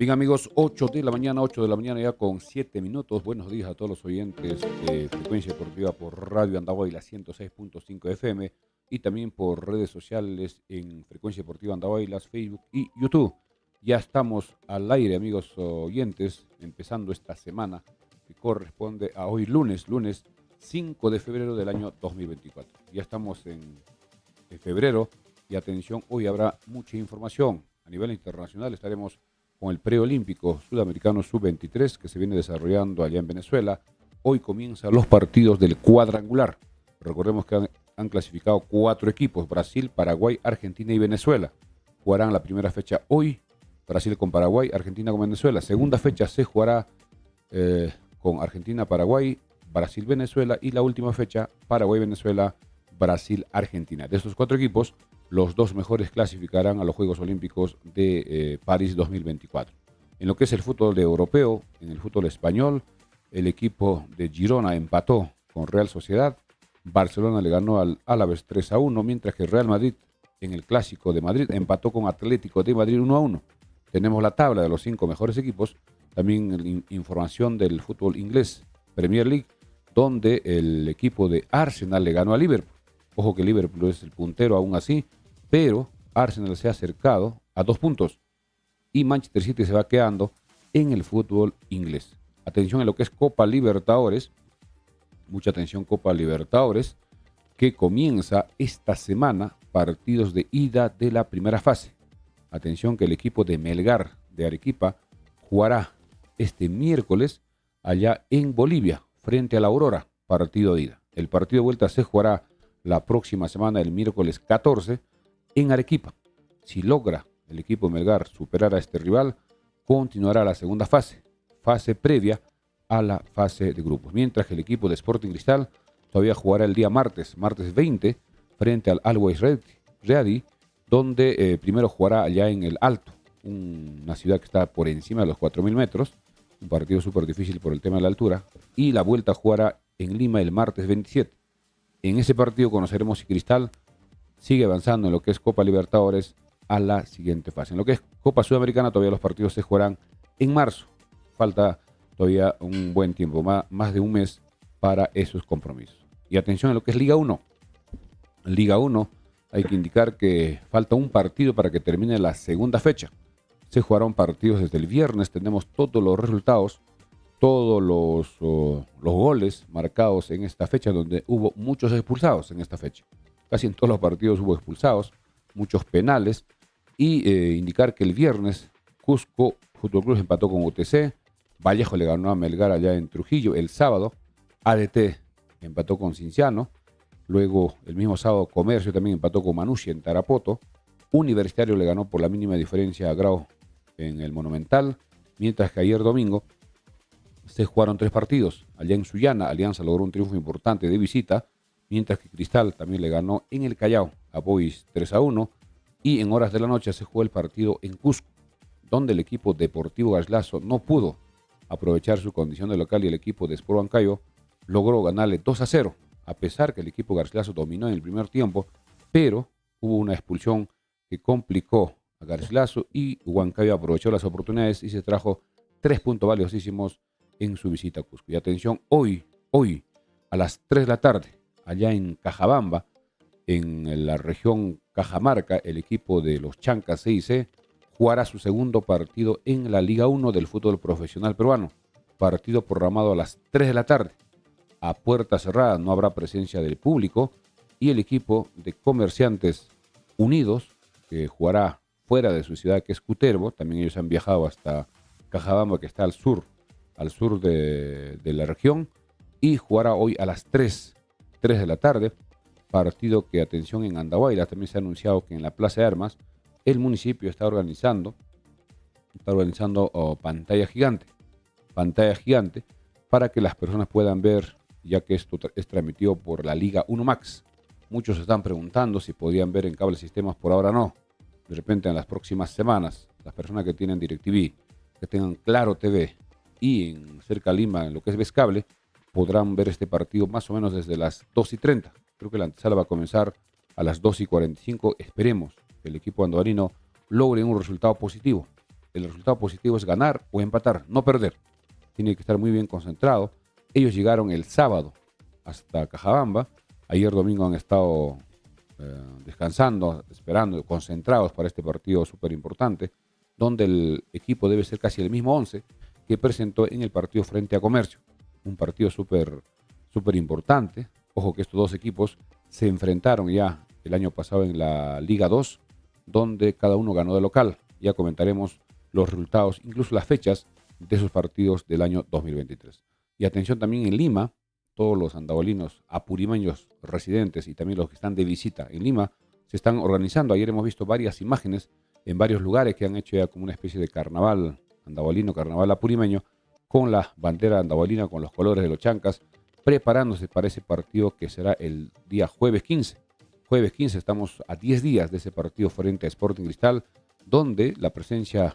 Bien amigos, 8 de la mañana, 8 de la mañana ya con 7 minutos. Buenos días a todos los oyentes de Frecuencia Deportiva por Radio Andahuayla 106.5 FM y también por redes sociales en Frecuencia Deportiva Andahuayla, Facebook y YouTube. Ya estamos al aire, amigos oyentes, empezando esta semana que corresponde a hoy lunes 5 de febrero del año 2024. Ya estamos en febrero y atención, hoy habrá mucha información. A nivel internacional estaremos con el preolímpico sudamericano sub-23 que se viene desarrollando allá en Venezuela. Hoy comienzan los partidos del cuadrangular. Recordemos que han clasificado 4 equipos: Brasil, Paraguay, Argentina y Venezuela. Jugarán la primera fecha hoy, Brasil con Paraguay, Argentina con Venezuela. Segunda fecha se jugará con Argentina, Paraguay, Brasil, Venezuela. Y la última fecha, Paraguay, Venezuela, Brasil, Argentina. De estos 4 equipos, los 2 mejores clasificarán a los Juegos Olímpicos de París 2024. En lo que es el fútbol europeo, en el fútbol español, el equipo de Girona empató con Real Sociedad. Barcelona le ganó al Alavés 3-1, mientras que Real Madrid, en el Clásico de Madrid, empató con Atlético de Madrid 1-1. Tenemos la tabla de los 5 mejores equipos, también información del fútbol inglés, Premier League, donde el equipo de Arsenal le ganó a Liverpool. Ojo que Liverpool es el puntero aún así, pero Arsenal se ha acercado a 2 puntos y Manchester City se va quedando en el fútbol inglés. Atención en lo que es Copa Libertadores, mucha atención Copa Libertadores, que comienza esta semana partidos de ida de la primera fase. Atención que el equipo de Melgar de Arequipa jugará este miércoles allá en Bolivia frente a la Aurora, partido de ida. El partido de vuelta se jugará la próxima semana, el miércoles 14, en Arequipa. Si logra el equipo de Melgar superar a este rival, continuará la segunda fase previa a la fase de grupos. Mientras que el equipo de Sporting Cristal todavía jugará el día martes 20, frente al Always Ready, donde primero jugará allá en el Alto, una ciudad que está por encima de los 4.000 metros, un partido súper difícil por el tema de la altura, y la vuelta jugará en Lima el martes 27. En ese partido conoceremos si Cristal sigue avanzando en lo que es Copa Libertadores a la siguiente fase. En lo que es Copa Sudamericana todavía los partidos se jugarán en marzo. Falta todavía un buen tiempo, más de un mes para esos compromisos. Y atención en lo que es Liga 1. En Liga 1 hay que indicar que falta un partido para que termine la segunda fecha. Se jugarán partidos desde el viernes, tenemos todos los resultados, todos los goles marcados en esta fecha, donde hubo muchos expulsados en esta fecha. Casi en todos los partidos hubo expulsados, muchos penales, y indicar que el viernes Cusco Fútbol Club empató con UTC, Vallejo le ganó a Melgar allá en Trujillo. El sábado ADT empató con Cinciano, luego el mismo sábado Comercio también empató con Manucci en Tarapoto, Universitario le ganó por la mínima diferencia a Grau en el Monumental, mientras que ayer domingo se jugaron 3 partidos. Allá en Sullana, Alianza logró un triunfo importante de visita, mientras que Cristal también le ganó en el Callao a Boys 3-1, y en horas de la noche se jugó el partido en Cusco, donde el equipo Deportivo Garcilaso no pudo aprovechar su condición de local y el equipo de Sport Huancayo logró ganarle 2-0, a pesar que el equipo Garcilaso dominó en el primer tiempo, pero hubo una expulsión que complicó a Garcilaso y Huancayo aprovechó las oportunidades y se trajo 3 puntos valiosísimos en su visita a Cusco. Y atención, hoy a las 3 de la tarde, allá en Cajabamba, en la región Cajamarca, el equipo de los Chancas CIC jugará su segundo partido en la Liga 1 del fútbol profesional peruano. Partido programado a las 3 de la tarde. A puerta cerrada, no habrá presencia del público, y el equipo de Comerciantes Unidos, que jugará fuera de su ciudad, que es Cutervo, también ellos han viajado hasta Cajabamba, que está al sur de la región, y jugará hoy a las 3 de la tarde, partido que, atención, en Andahuayla también se ha anunciado que en la Plaza de Armas el municipio está organizando pantalla gigante para que las personas puedan ver, ya que esto es transmitido por la Liga 1 Max. Muchos se están preguntando si podían ver en cable sistemas, por ahora no. De repente en las próximas semanas, las personas que tienen DirecTV, que tengan Claro TV y en cerca Lima, en lo que es Vescable, podrán ver este partido más o menos desde las 2:30. Creo que la antesala va a comenzar a las 2:45. Esperemos que el equipo andovarino logre un resultado positivo el resultado positivo es ganar o empatar, no perder. Tiene que estar muy bien concentrado. Ellos llegaron el sábado hasta Cajabamba. Ayer domingo han estado descansando, esperando, concentrados para este partido súper importante, donde el equipo debe ser casi el mismo 11 que presentó en el partido frente a Comercio. Un partido súper importante. Ojo que estos dos equipos se enfrentaron ya el año pasado en la Liga 2, donde cada uno ganó de local. Ya comentaremos los resultados, incluso las fechas de esos partidos del año 2023. Y atención también en Lima, todos los andabolinos apurimeños residentes y también los que están de visita en Lima se están organizando. Ayer hemos visto varias imágenes en varios lugares que han hecho ya como una especie de carnaval andabolino, carnaval apurimeño, con la bandera andabolina, con los colores de los chancas, preparándose para ese partido que será el día jueves 15. Jueves 15 estamos a 10 días de ese partido frente a Sporting Cristal, donde la presencia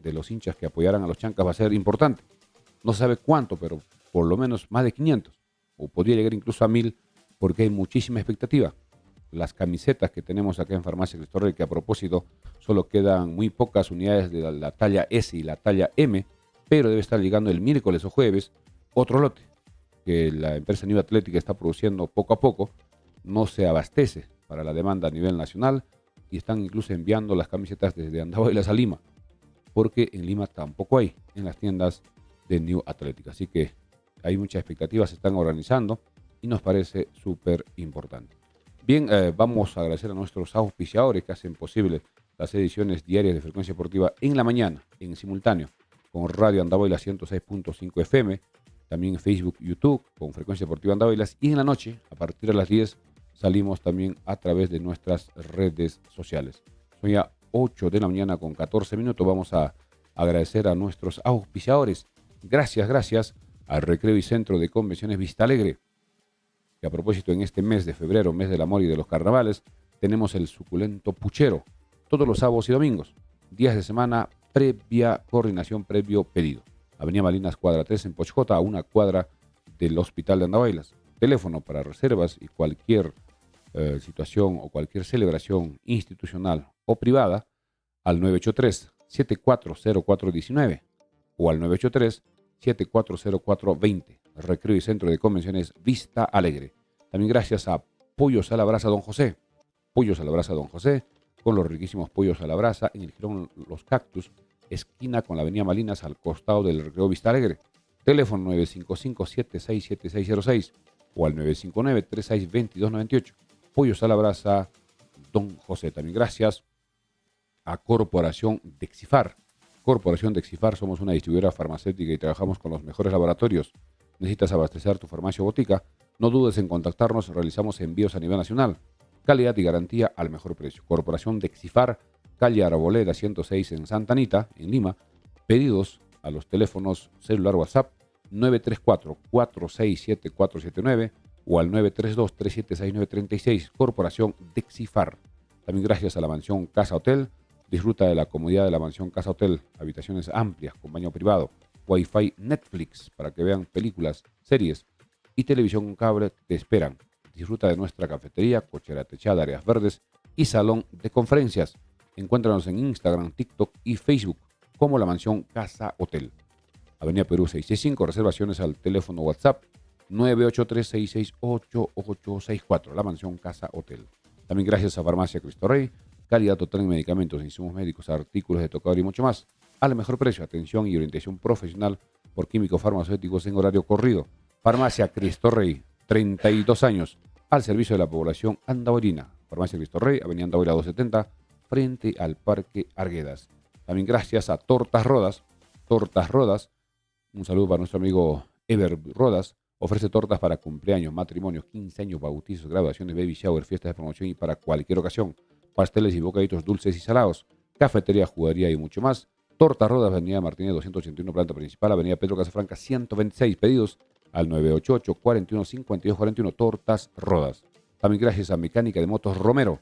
de los hinchas que apoyarán a los chancas va a ser importante. No se sabe cuánto, pero por lo menos más de 500, o podría llegar incluso a 1000, porque hay muchísima expectativa. Las camisetas que tenemos acá en Farmacia Cristo Rey, que a propósito solo quedan muy pocas unidades de la talla S y la talla M, pero debe estar llegando el miércoles o jueves otro lote que la empresa New Atlética está produciendo poco a poco. No se abastece para la demanda a nivel nacional y están incluso enviando las camisetas desde Andahuaylas a Lima, porque en Lima tampoco hay en las tiendas de New Atlética. Así que hay muchas expectativas, se están organizando y nos parece súper importante. Bien, vamos a agradecer a nuestros auspiciadores que hacen posible las ediciones diarias de Frecuencia Deportiva en la mañana, en simultáneo, con Radio Andahuaylas 106.5 FM, también en Facebook, YouTube, con Frecuencia Deportiva Andahuaylas, y en la noche, a partir de las 10, salimos también a través de nuestras redes sociales. Son ya 8 de la mañana con 14 minutos. Vamos a agradecer a nuestros auspiciadores. Gracias al Recreo y Centro de Convenciones Vista Alegre, que a propósito en este mes de febrero, mes del amor y de los carnavales, tenemos el suculento puchero, todos los sábados y domingos, días de semana previa coordinación, previo pedido. Avenida Malinas, cuadra 3 en Pochjota, a una cuadra del Hospital de Andahuaylas. Teléfono para reservas y cualquier situación o cualquier celebración institucional o privada al 983-740419 o al 983-740420. Recreo y Centro de Convenciones Vista Alegre. También gracias a Pollos a la Brasa Don José. Pollos a la Brasa Don José, con los riquísimos pollos a la brasa en el Jirón Los Cactus, esquina con la Avenida Malinas, al costado del Recreo Vista Alegre. Teléfono 955-767606 o al 959-362298. Pollos a la Brasa Don José. También gracias a Corporación Dexifar. Corporación Dexifar, somos una distribuidora farmacéutica y trabajamos con los mejores laboratorios. ¿Necesitas abastecer tu farmacia o botica? No dudes en contactarnos, realizamos envíos a nivel nacional. Calidad y garantía al mejor precio. Corporación Dexifar, calle Arboleda 106 en Santa Anita, en Lima. Pedidos a los teléfonos celular WhatsApp 934-467-479 o al 932-376-936. Corporación Dexifar. También gracias a la mansión Casa Hotel. Disfruta de la comodidad de la mansión Casa Hotel. Habitaciones amplias con baño privado, Wi-Fi, Netflix para que vean películas, series y televisión con cable te esperan. Disfruta de nuestra cafetería, cochera techada, áreas verdes y salón de conferencias. Encuéntranos en Instagram, TikTok y Facebook como la mansión Casa Hotel. Avenida Perú 665, reservaciones al teléfono WhatsApp 983-668-8864, la mansión Casa Hotel. También gracias a Farmacia Cristo Rey, calidad total en medicamentos, insumos médicos, artículos de tocador y mucho más. Al mejor precio, atención y orientación profesional por químicos farmacéuticos en horario corrido. Farmacia Cristo Rey, 32 años, al servicio de la población andahuayrina. Farmacia Cristo Rey, Avenida Andahuayla 270, frente al Parque Arguedas. También gracias a Tortas Rodas. Tortas Rodas, un saludo para nuestro amigo Ever Rodas. Ofrece tortas para cumpleaños, matrimonios, 15 años, bautizos, graduaciones, baby shower, fiestas de promoción y para cualquier ocasión. Pasteles y bocaditos dulces y salados. Cafetería, jugaría y mucho más. Tortas Rodas, Avenida Martínez 281, planta principal, Avenida Pedro Casafranca 126. Pedidos al 988-41-5241. Tortas Rodas. También gracias a Mecánica de Motos Romero.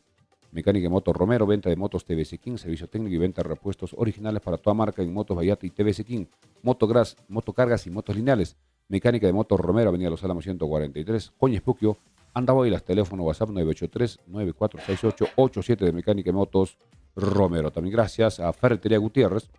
Mecánica de Motos Romero, venta de motos TVS King, servicio técnico y venta de repuestos originales para toda marca en motos Vallata y TVS King. Motocargas y motos lineales. Mecánica de Motos Romero, Avenida Los Álamos 143, Joña Espuquio, Andahuaylas, teléfono WhatsApp 983-9468-87 de Mecánica de Motos Romero. También gracias a Ferretería Gutiérrez,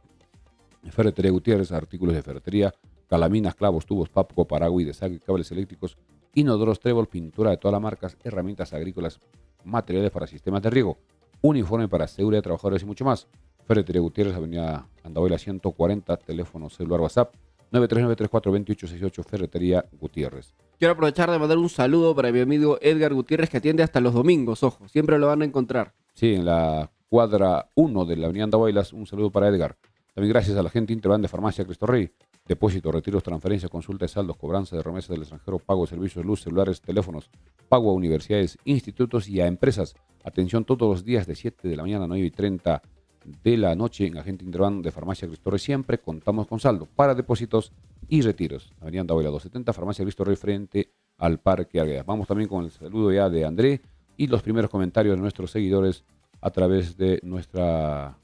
Ferretería Gutiérrez, artículos de ferretería, calaminas, clavos, tubos, papco, paraguas, desagüe, cables eléctricos, inodoros, trébol, pintura de todas las marcas, herramientas agrícolas, materiales para sistemas de riego, uniforme para seguridad de trabajadores y mucho más. Ferretería Gutiérrez, avenida Andahuayla 140, teléfono celular WhatsApp 939342868, Ferretería Gutiérrez. Quiero aprovechar de mandar un saludo para mi amigo Edgar Gutiérrez, que atiende hasta los domingos, ojo, siempre lo van a encontrar. Sí, en la cuadra 1 de la avenida Andahuaylas, un saludo para Edgar. También gracias a la gente Interban de Farmacia Cristo Rey. Depósito, retiros, transferencias, consulta de saldos, cobranza de remesas del extranjero, pago de servicios de luz, celulares, teléfonos, pago a universidades, institutos y a empresas. Atención todos los días de 7 de la mañana a 9:30 de la noche en Agente Interban de Farmacia Cristo Rey. Siempre contamos con saldo para depósitos y retiros. Avenida Andahuayla 270, Farmacia Cristo Rey, frente al Parque Arguedas. Vamos también con el saludo ya de André y los primeros comentarios de nuestros seguidores a través de nuestra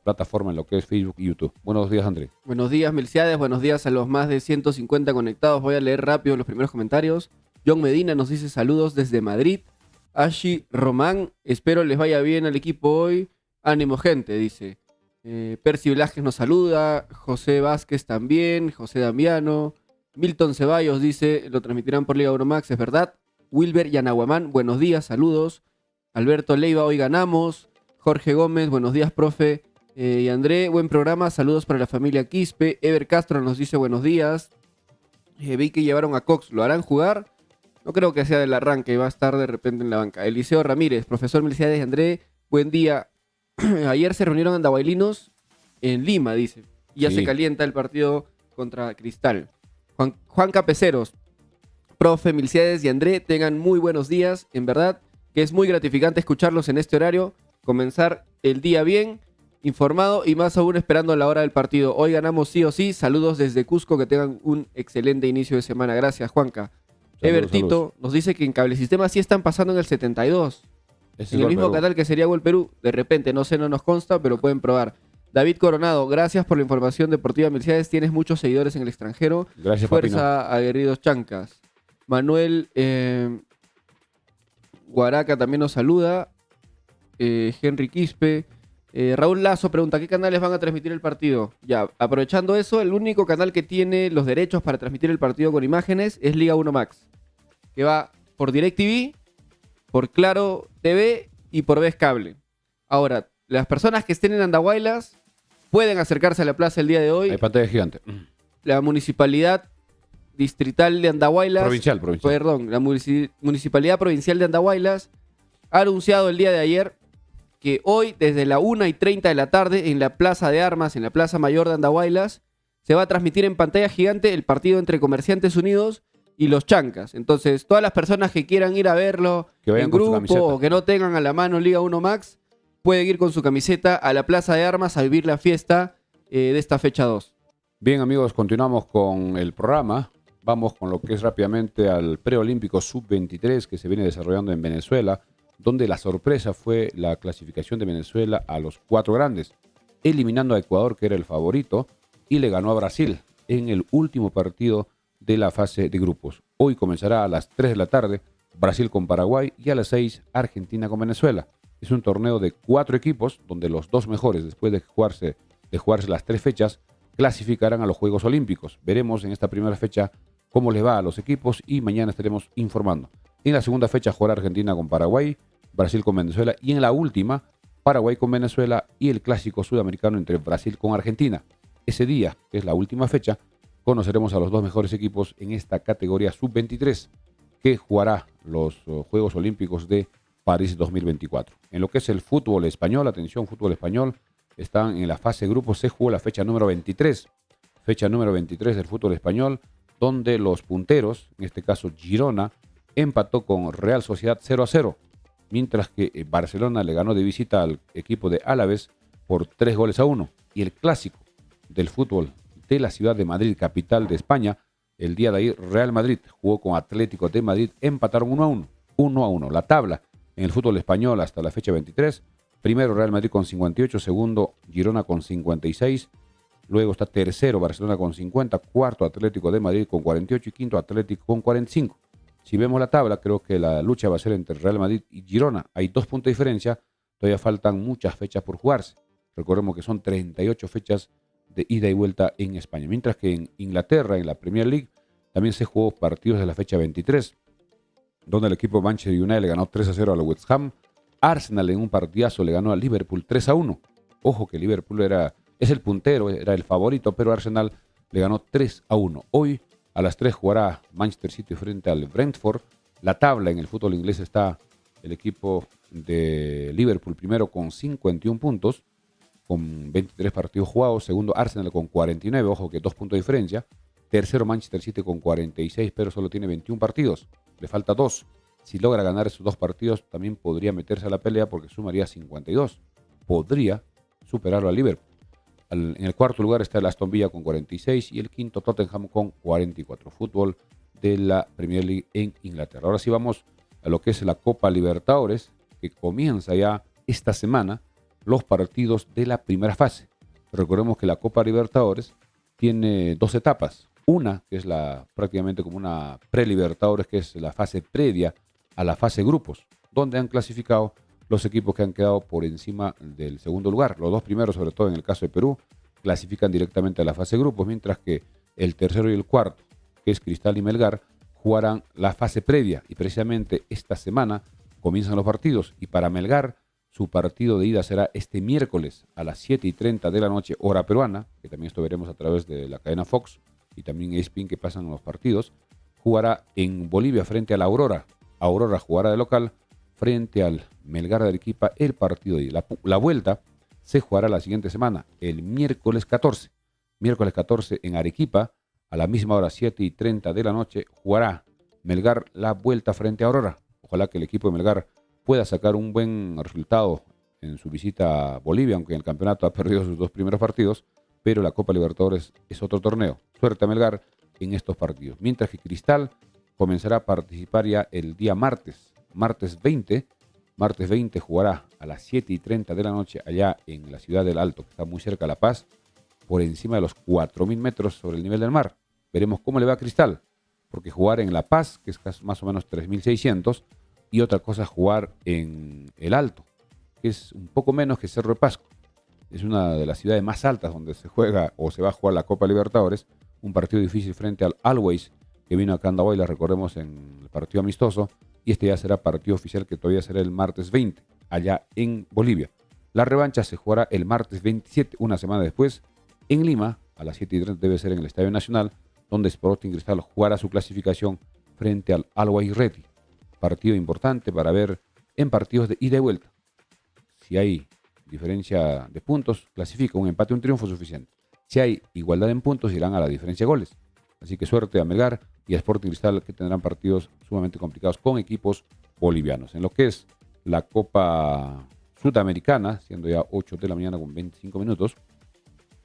plataforma en lo que es Facebook y YouTube. Buenos días, André. Buenos días, Melciades. Buenos días a los más de 150 conectados. Voy a leer rápido los primeros comentarios. John Medina nos dice saludos desde Madrid. Ashi Román, espero les vaya bien al equipo hoy. Ánimo, gente, dice. Percy Velázquez nos saluda. José Vázquez también. José Damiano. Milton Ceballos dice, lo transmitirán por Liga Euromax, es verdad. Wilber Yanahuamán, buenos días, saludos. Alberto Leiva, hoy ganamos. Jorge Gómez, buenos días, profe. Y André, buen programa, saludos para la familia Quispe. Ever Castro nos dice buenos días. Vi que llevaron a Cox, ¿lo harán jugar? No creo que sea del arranque, va a estar de repente en la banca. Eliseo Ramírez, profesor Melciades, André, buen día. Ayer se reunieron andahuaylinos en Lima, dice. Y ya se calienta el partido contra Cristal. Juan Capeceros, profe Melciades y André, tengan muy buenos días. En verdad que es muy gratificante escucharlos en este horario. Comenzar el día bien, informado y más aún esperando la hora del partido. Hoy ganamos sí o sí. Saludos desde Cusco, que tengan un excelente inicio de semana. Gracias, Juanca. Evertito nos dice que en Cable Sistema sí están pasando en el 72. En el mismo canal que sería Gol Perú. De repente, no sé, no nos consta, pero pueden probar. David Coronado, gracias por la información deportiva, Melciades. Tienes muchos seguidores en el extranjero. Gracias, Fuerza, Papino. aguerridos chancas. Manuel Guaraca también nos saluda. Henry Quispe. Raúl Lazo pregunta, ¿qué canales van a transmitir el partido? Ya, aprovechando eso, el único canal que tiene los derechos para transmitir el partido con imágenes es Liga 1 Max, que va por DirecTV, por Claro TV y por Vez Cable. Ahora, las personas que estén en Andahuaylas pueden acercarse a la plaza el día de hoy. Hay pantalla gigante. La municipalidad distrital de Andahuaylas. Provincial. Perdón, la municipalidad provincial de Andahuaylas ha anunciado el día de ayer que hoy, desde la 1:30 de la tarde, en la Plaza de Armas, en la Plaza Mayor de Andahuaylas, se va a transmitir en pantalla gigante el partido entre Comerciantes Unidos y los Chancas. Entonces, todas las personas que quieran ir a verlo en grupo o que no tengan a la mano Liga 1 Max, pueden ir con su camiseta a la Plaza de Armas a vivir la fiesta de esta fecha 2. Bien, amigos, continuamos con el programa. Vamos con lo que es rápidamente al preolímpico sub-23 que se viene desarrollando en Venezuela, donde la sorpresa fue la clasificación de Venezuela a los 4 grandes, eliminando a Ecuador, que era el favorito, y le ganó a Brasil en el último partido de la fase de grupos. Hoy comenzará a las 3 de la tarde Brasil con Paraguay y a las 6 Argentina con Venezuela. Es un torneo de 4 equipos, donde los 2 mejores, después de jugarse las 3 fechas, clasificarán a los Juegos Olímpicos. Veremos en esta primera fecha cómo les va a los equipos y mañana estaremos informando. En la segunda fecha jugará Argentina con Paraguay, Brasil con Venezuela y en la última Paraguay con Venezuela y el clásico sudamericano entre Brasil con Argentina. Ese día, que es la última fecha, conoceremos a los 2 mejores equipos en esta categoría sub-23 que jugará los Juegos Olímpicos de París 2024. En lo que es el fútbol español, atención, fútbol español, están en la fase de grupos, se jugó la fecha número 23. Fecha número 23 del fútbol español, donde los punteros, en este caso Girona, empató con Real Sociedad 0-0, mientras que Barcelona le ganó de visita al equipo de Alavés por 3-1. Y el clásico del fútbol de la ciudad de Madrid, capital de España, el día de ayer Real Madrid jugó con Atlético de Madrid, empataron 1-1. La tabla en el fútbol español hasta la fecha 23, primero Real Madrid con 58, segundo Girona con 56, luego está tercero Barcelona con 50, cuarto Atlético de Madrid con 48 y quinto Atlético con 45. Si vemos la tabla, creo que la lucha va a ser entre Real Madrid y Girona. Hay 2 puntos de diferencia, todavía faltan muchas fechas por jugarse. Recordemos que son 38 fechas de ida y vuelta en España. Mientras que en Inglaterra, en la Premier League, también se jugó partidos de la fecha 23, donde el equipo Manchester United le ganó 3-0 al West Ham. Arsenal en un partidazo le ganó al Liverpool 3-1. Ojo que Liverpool es el puntero, era el favorito, pero Arsenal le ganó 3-1. Hoy a las 3 jugará Manchester City frente al Brentford. La tabla en el fútbol inglés está el equipo de Liverpool primero con 51 puntos, con 23 partidos jugados. Segundo Arsenal con 49, ojo que 2 puntos de diferencia. Tercero Manchester City con 46, pero solo tiene 21 partidos. Le falta 2. Si logra ganar esos 2 partidos, también podría meterse a la pelea porque sumaría 52. Podría superarlo al Liverpool. En el cuarto lugar está el Aston Villa con 46 y el quinto Tottenham con 44. Fútbol de la Premier League en Inglaterra. Ahora sí vamos a lo que es la Copa Libertadores, que comienza ya esta semana los partidos de la primera fase. Recordemos que la Copa Libertadores tiene 2 etapas. Una, que es prácticamente como una pre-Libertadores, que es la fase previa a la fase grupos, donde han clasificado los equipos que han quedado por encima del segundo lugar. Los 2 primeros, sobre todo en el caso de Perú, clasifican directamente a la fase grupos, mientras que el tercero y el cuarto, que es Cristal y Melgar, jugarán la fase previa. Y precisamente esta semana comienzan los partidos. Y para Melgar, su partido de ida será este miércoles a las 7:30 de la noche, hora peruana, que también esto veremos a través de la cadena Fox y también ESPN, que pasan los partidos. Jugará en Bolivia frente a la Aurora. Aurora jugará de local frente al Melgar de Arequipa el partido de ida. La vuelta se jugará la siguiente semana, el miércoles 14. Miércoles 14 en Arequipa, a la misma hora, 7:30 de la noche, jugará Melgar la vuelta frente a Aurora. Ojalá que el equipo de Melgar pueda sacar un buen resultado en su visita a Bolivia, aunque en el campeonato ha perdido sus 2 primeros partidos, pero la Copa Libertadores es otro torneo. Suerte a Melgar en estos partidos. Mientras que Cristal comenzará a participar ya el día martes 20. Martes 20 jugará a las 7:30 de la noche allá en la ciudad del Alto, que está muy cerca de La Paz, por encima de los 4.000 metros sobre el nivel del mar. Veremos cómo le va a Cristal, porque jugar en La Paz, que es más o menos 3.600, y otra cosa es jugar en el Alto, que es un poco menos que Cerro de Pasco. Es una de las ciudades más altas donde se juega o se va a jugar la Copa Libertadores. Un partido difícil frente al Always, que vino a Candaboy, la recordemos en el partido amistoso, y este ya será partido oficial, que todavía será el martes 20, allá en Bolivia. La revancha se jugará el martes 27, una semana después, en Lima, a las 7:30 debe ser en el Estadio Nacional, donde Sporting Cristal jugará su clasificación frente al Always Ready. Partido importante para ver en partidos de ida y vuelta. Si hay diferencia de puntos, clasifica. Un empate, un triunfo suficiente. Si hay igualdad en puntos, irán a la diferencia de goles. Así que suerte a Melgar y a Sporting Cristal, que tendrán partidos sumamente complicados con equipos bolivianos. En lo que es la Copa Sudamericana, siendo ya 8 de la mañana con 25 minutos,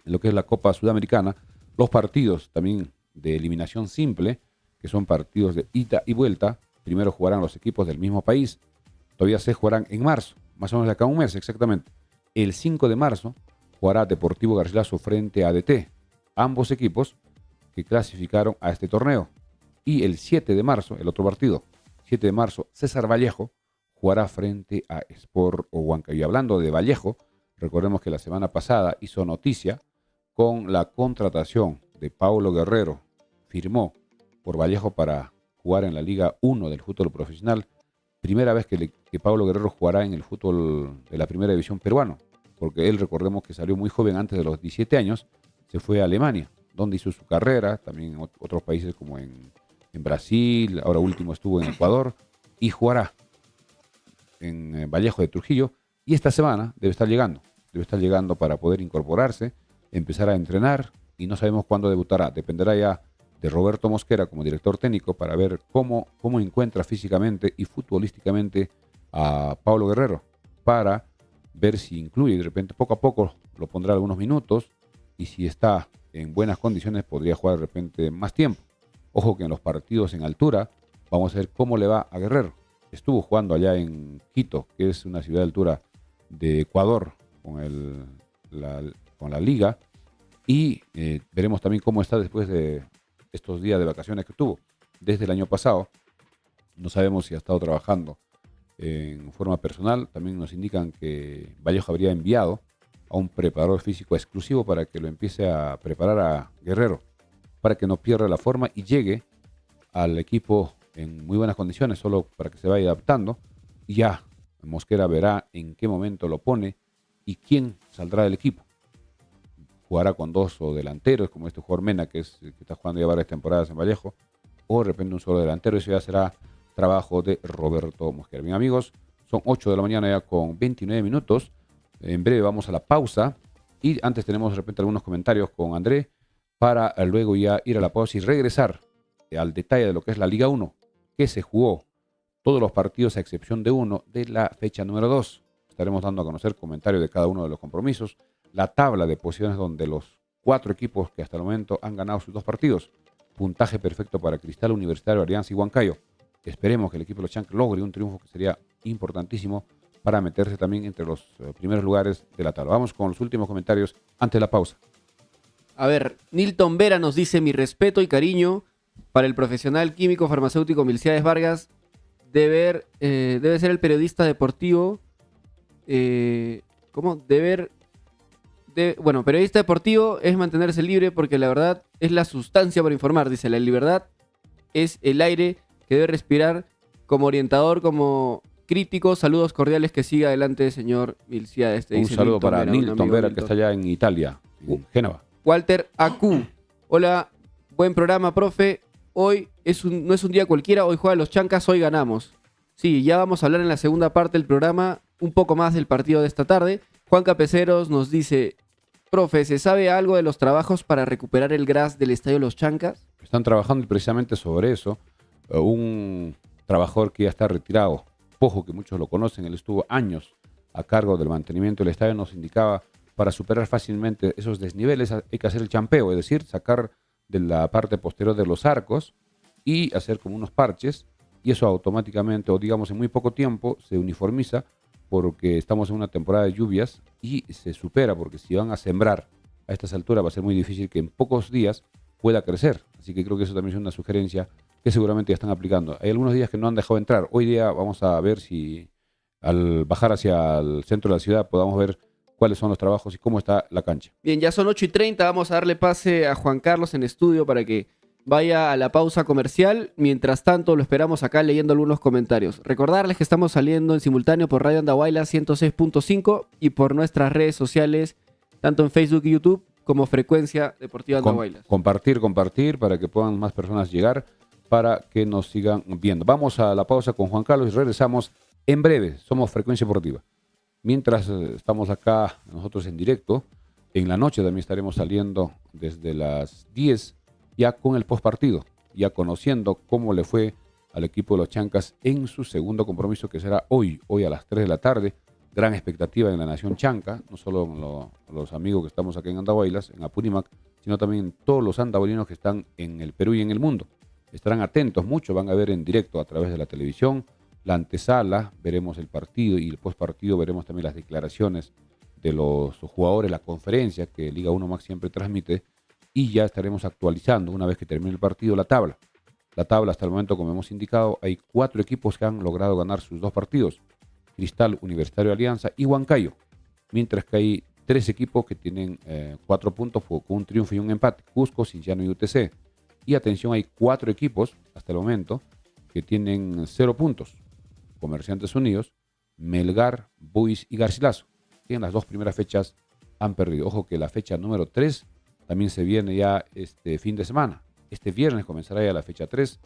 en lo que es la Copa Sudamericana, los partidos también de eliminación simple, que son partidos de ida y vuelta, primero jugarán los equipos del mismo país, todavía se jugarán en marzo, más o menos de acá a un mes exactamente. El 5 de marzo jugará Deportivo Garcilaso frente a ADT, ambos equipos que clasificaron a este torneo. Y el 7 de marzo, el otro partido, 7 de marzo, César Vallejo jugará frente a Sport Huancayo. Y hablando de Vallejo, recordemos que la semana pasada hizo noticia con la contratación de Paulo Guerrero. Firmó por Vallejo para jugar en la Liga 1 del fútbol profesional. Primera vez que Paulo Guerrero jugará en el fútbol de la primera división peruano, porque él, recordemos que salió muy joven, antes de los 17 años, se fue a Alemania, donde hizo su carrera, también en otros países como en Brasil, ahora último estuvo en Ecuador, y jugará en Vallejo de Trujillo, y esta semana debe estar llegando para poder incorporarse, empezar a entrenar, y no sabemos cuándo debutará. Dependerá ya de Roberto Mosquera como director técnico para ver cómo encuentra físicamente y futbolísticamente a Paulo Guerrero, para ver si incluye, de repente poco a poco lo pondrá algunos minutos, y si está en buenas condiciones podría jugar de repente más tiempo. Ojo que en los partidos en altura vamos a ver cómo le va a Guerrero. Estuvo jugando allá en Quito, que es una ciudad de altura de Ecuador, con la liga, y veremos también cómo está después de estos días de vacaciones que tuvo. Desde el año pasado, no sabemos si ha estado trabajando en forma personal. También nos indican que Vallejo habría enviado a un preparador físico exclusivo para que lo empiece a preparar a Guerrero, para que no pierda la forma y llegue al equipo en muy buenas condiciones, solo para que se vaya adaptando. Y ya Mosquera verá en qué momento lo pone y quién saldrá del equipo. Jugará con dos o delanteros, como este jugador Mena, que está jugando ya varias temporadas en Vallejo, o de repente un solo delantero. Eso ya será trabajo de Roberto Mosquera. Bien, amigos, son 8 de la mañana ya con 29 minutos. En breve vamos a la pausa y antes tenemos de repente algunos comentarios con André para luego ya ir a la pausa y regresar al detalle de lo que es la Liga 1, que se jugó todos los partidos a excepción de uno de la fecha número 2. Estaremos dando a conocer comentarios de cada uno de los compromisos, la tabla de posiciones donde los 4 equipos que hasta el momento han ganado sus 2 partidos. Puntaje perfecto para Cristal, Universitario, Alianza y Huancayo. Esperemos que el equipo de los Chancas logre un triunfo que sería importantísimo para meterse también entre los primeros lugares de la tabla. Vamos con los últimos comentarios antes de la pausa. A ver, Nilton Vera nos dice: mi respeto y cariño para el profesional químico farmacéutico Milciades Vargas. Debe ser el periodista deportivo. Bueno, periodista deportivo es mantenerse libre porque la verdad es la sustancia para informar. Dice: la libertad es el aire que debe respirar. Como orientador, como crítico, saludos cordiales, que siga adelante, señor Milciades. Un saludo para Nilton Vera, que está allá en Italia, en Génova. Walter Acu: hola, buen programa, profe. Hoy no es un día cualquiera, hoy juegan los Chancas, hoy ganamos. Sí, ya vamos a hablar en la segunda parte del programa un poco más del partido de esta tarde. Juan Capeceros nos dice: profe, ¿se sabe algo de los trabajos para recuperar el gras del estadio Los Chancas? Están trabajando precisamente sobre eso. Un trabajador que ya está retirado, Pojo, que muchos lo conocen, él estuvo años a cargo del mantenimiento del estadio, nos indicaba: para superar fácilmente esos desniveles hay que hacer el champeo, es decir, sacar de la parte posterior de los arcos y hacer como unos parches, y eso automáticamente, o digamos en muy poco tiempo, se uniformiza, porque estamos en una temporada de lluvias y se supera, porque si van a sembrar a estas alturas va a ser muy difícil que en pocos días pueda crecer. Así que creo que eso también es una sugerencia que seguramente ya están aplicando. Hay algunos días que no han dejado entrar. Hoy día vamos a ver si al bajar hacia el centro de la ciudad podamos ver cuáles son los trabajos y cómo está la cancha. Bien, ya son 8:30, vamos a darle pase a Juan Carlos en estudio para que vaya a la pausa comercial. Mientras tanto, lo esperamos acá leyendo algunos comentarios. Recordarles que estamos saliendo en simultáneo por Radio Andahuayla 106.5 y por nuestras redes sociales, tanto en Facebook y YouTube como Frecuencia Deportiva Andahuaylas. Compartir para que puedan más personas llegar, para que nos sigan viendo. Vamos a la pausa con Juan Carlos y regresamos en breve. Somos Frecuencia Deportiva. Mientras estamos acá nosotros en directo, en la noche también estaremos saliendo desde las 10 ya con el postpartido, ya conociendo cómo le fue al equipo de los Chancas en su segundo compromiso, que será hoy a las 3 de la tarde. Gran expectativa en la nación chanca, no solo los amigos que estamos aquí en Andahuaylas, en Apurímac, sino también en todos los andahuaylinos que están en el Perú y en el mundo. Estarán atentos, muchos van a ver en directo a través de la televisión, la antesala, veremos el partido y el postpartido veremos también las declaraciones de los jugadores, la conferencia que Liga 1 Max siempre transmite, y ya estaremos actualizando una vez que termine el partido la tabla. La tabla hasta el momento, como hemos indicado, hay 4 equipos que han logrado ganar sus 2 partidos: Cristal, Universitario, Alianza y Huancayo, mientras que hay 3 equipos que tienen 4 puntos con un triunfo y un empate: Cusco, Cinciano y UTC. Y atención, hay 4 equipos hasta el momento que tienen 0 puntos: Comerciantes Unidos, Melgar, Boys y Garcilaso, que en las 2 primeras fechas han perdido. Ojo que la fecha número 3 también se viene ya este fin de semana. Este viernes comenzará ya la fecha 3.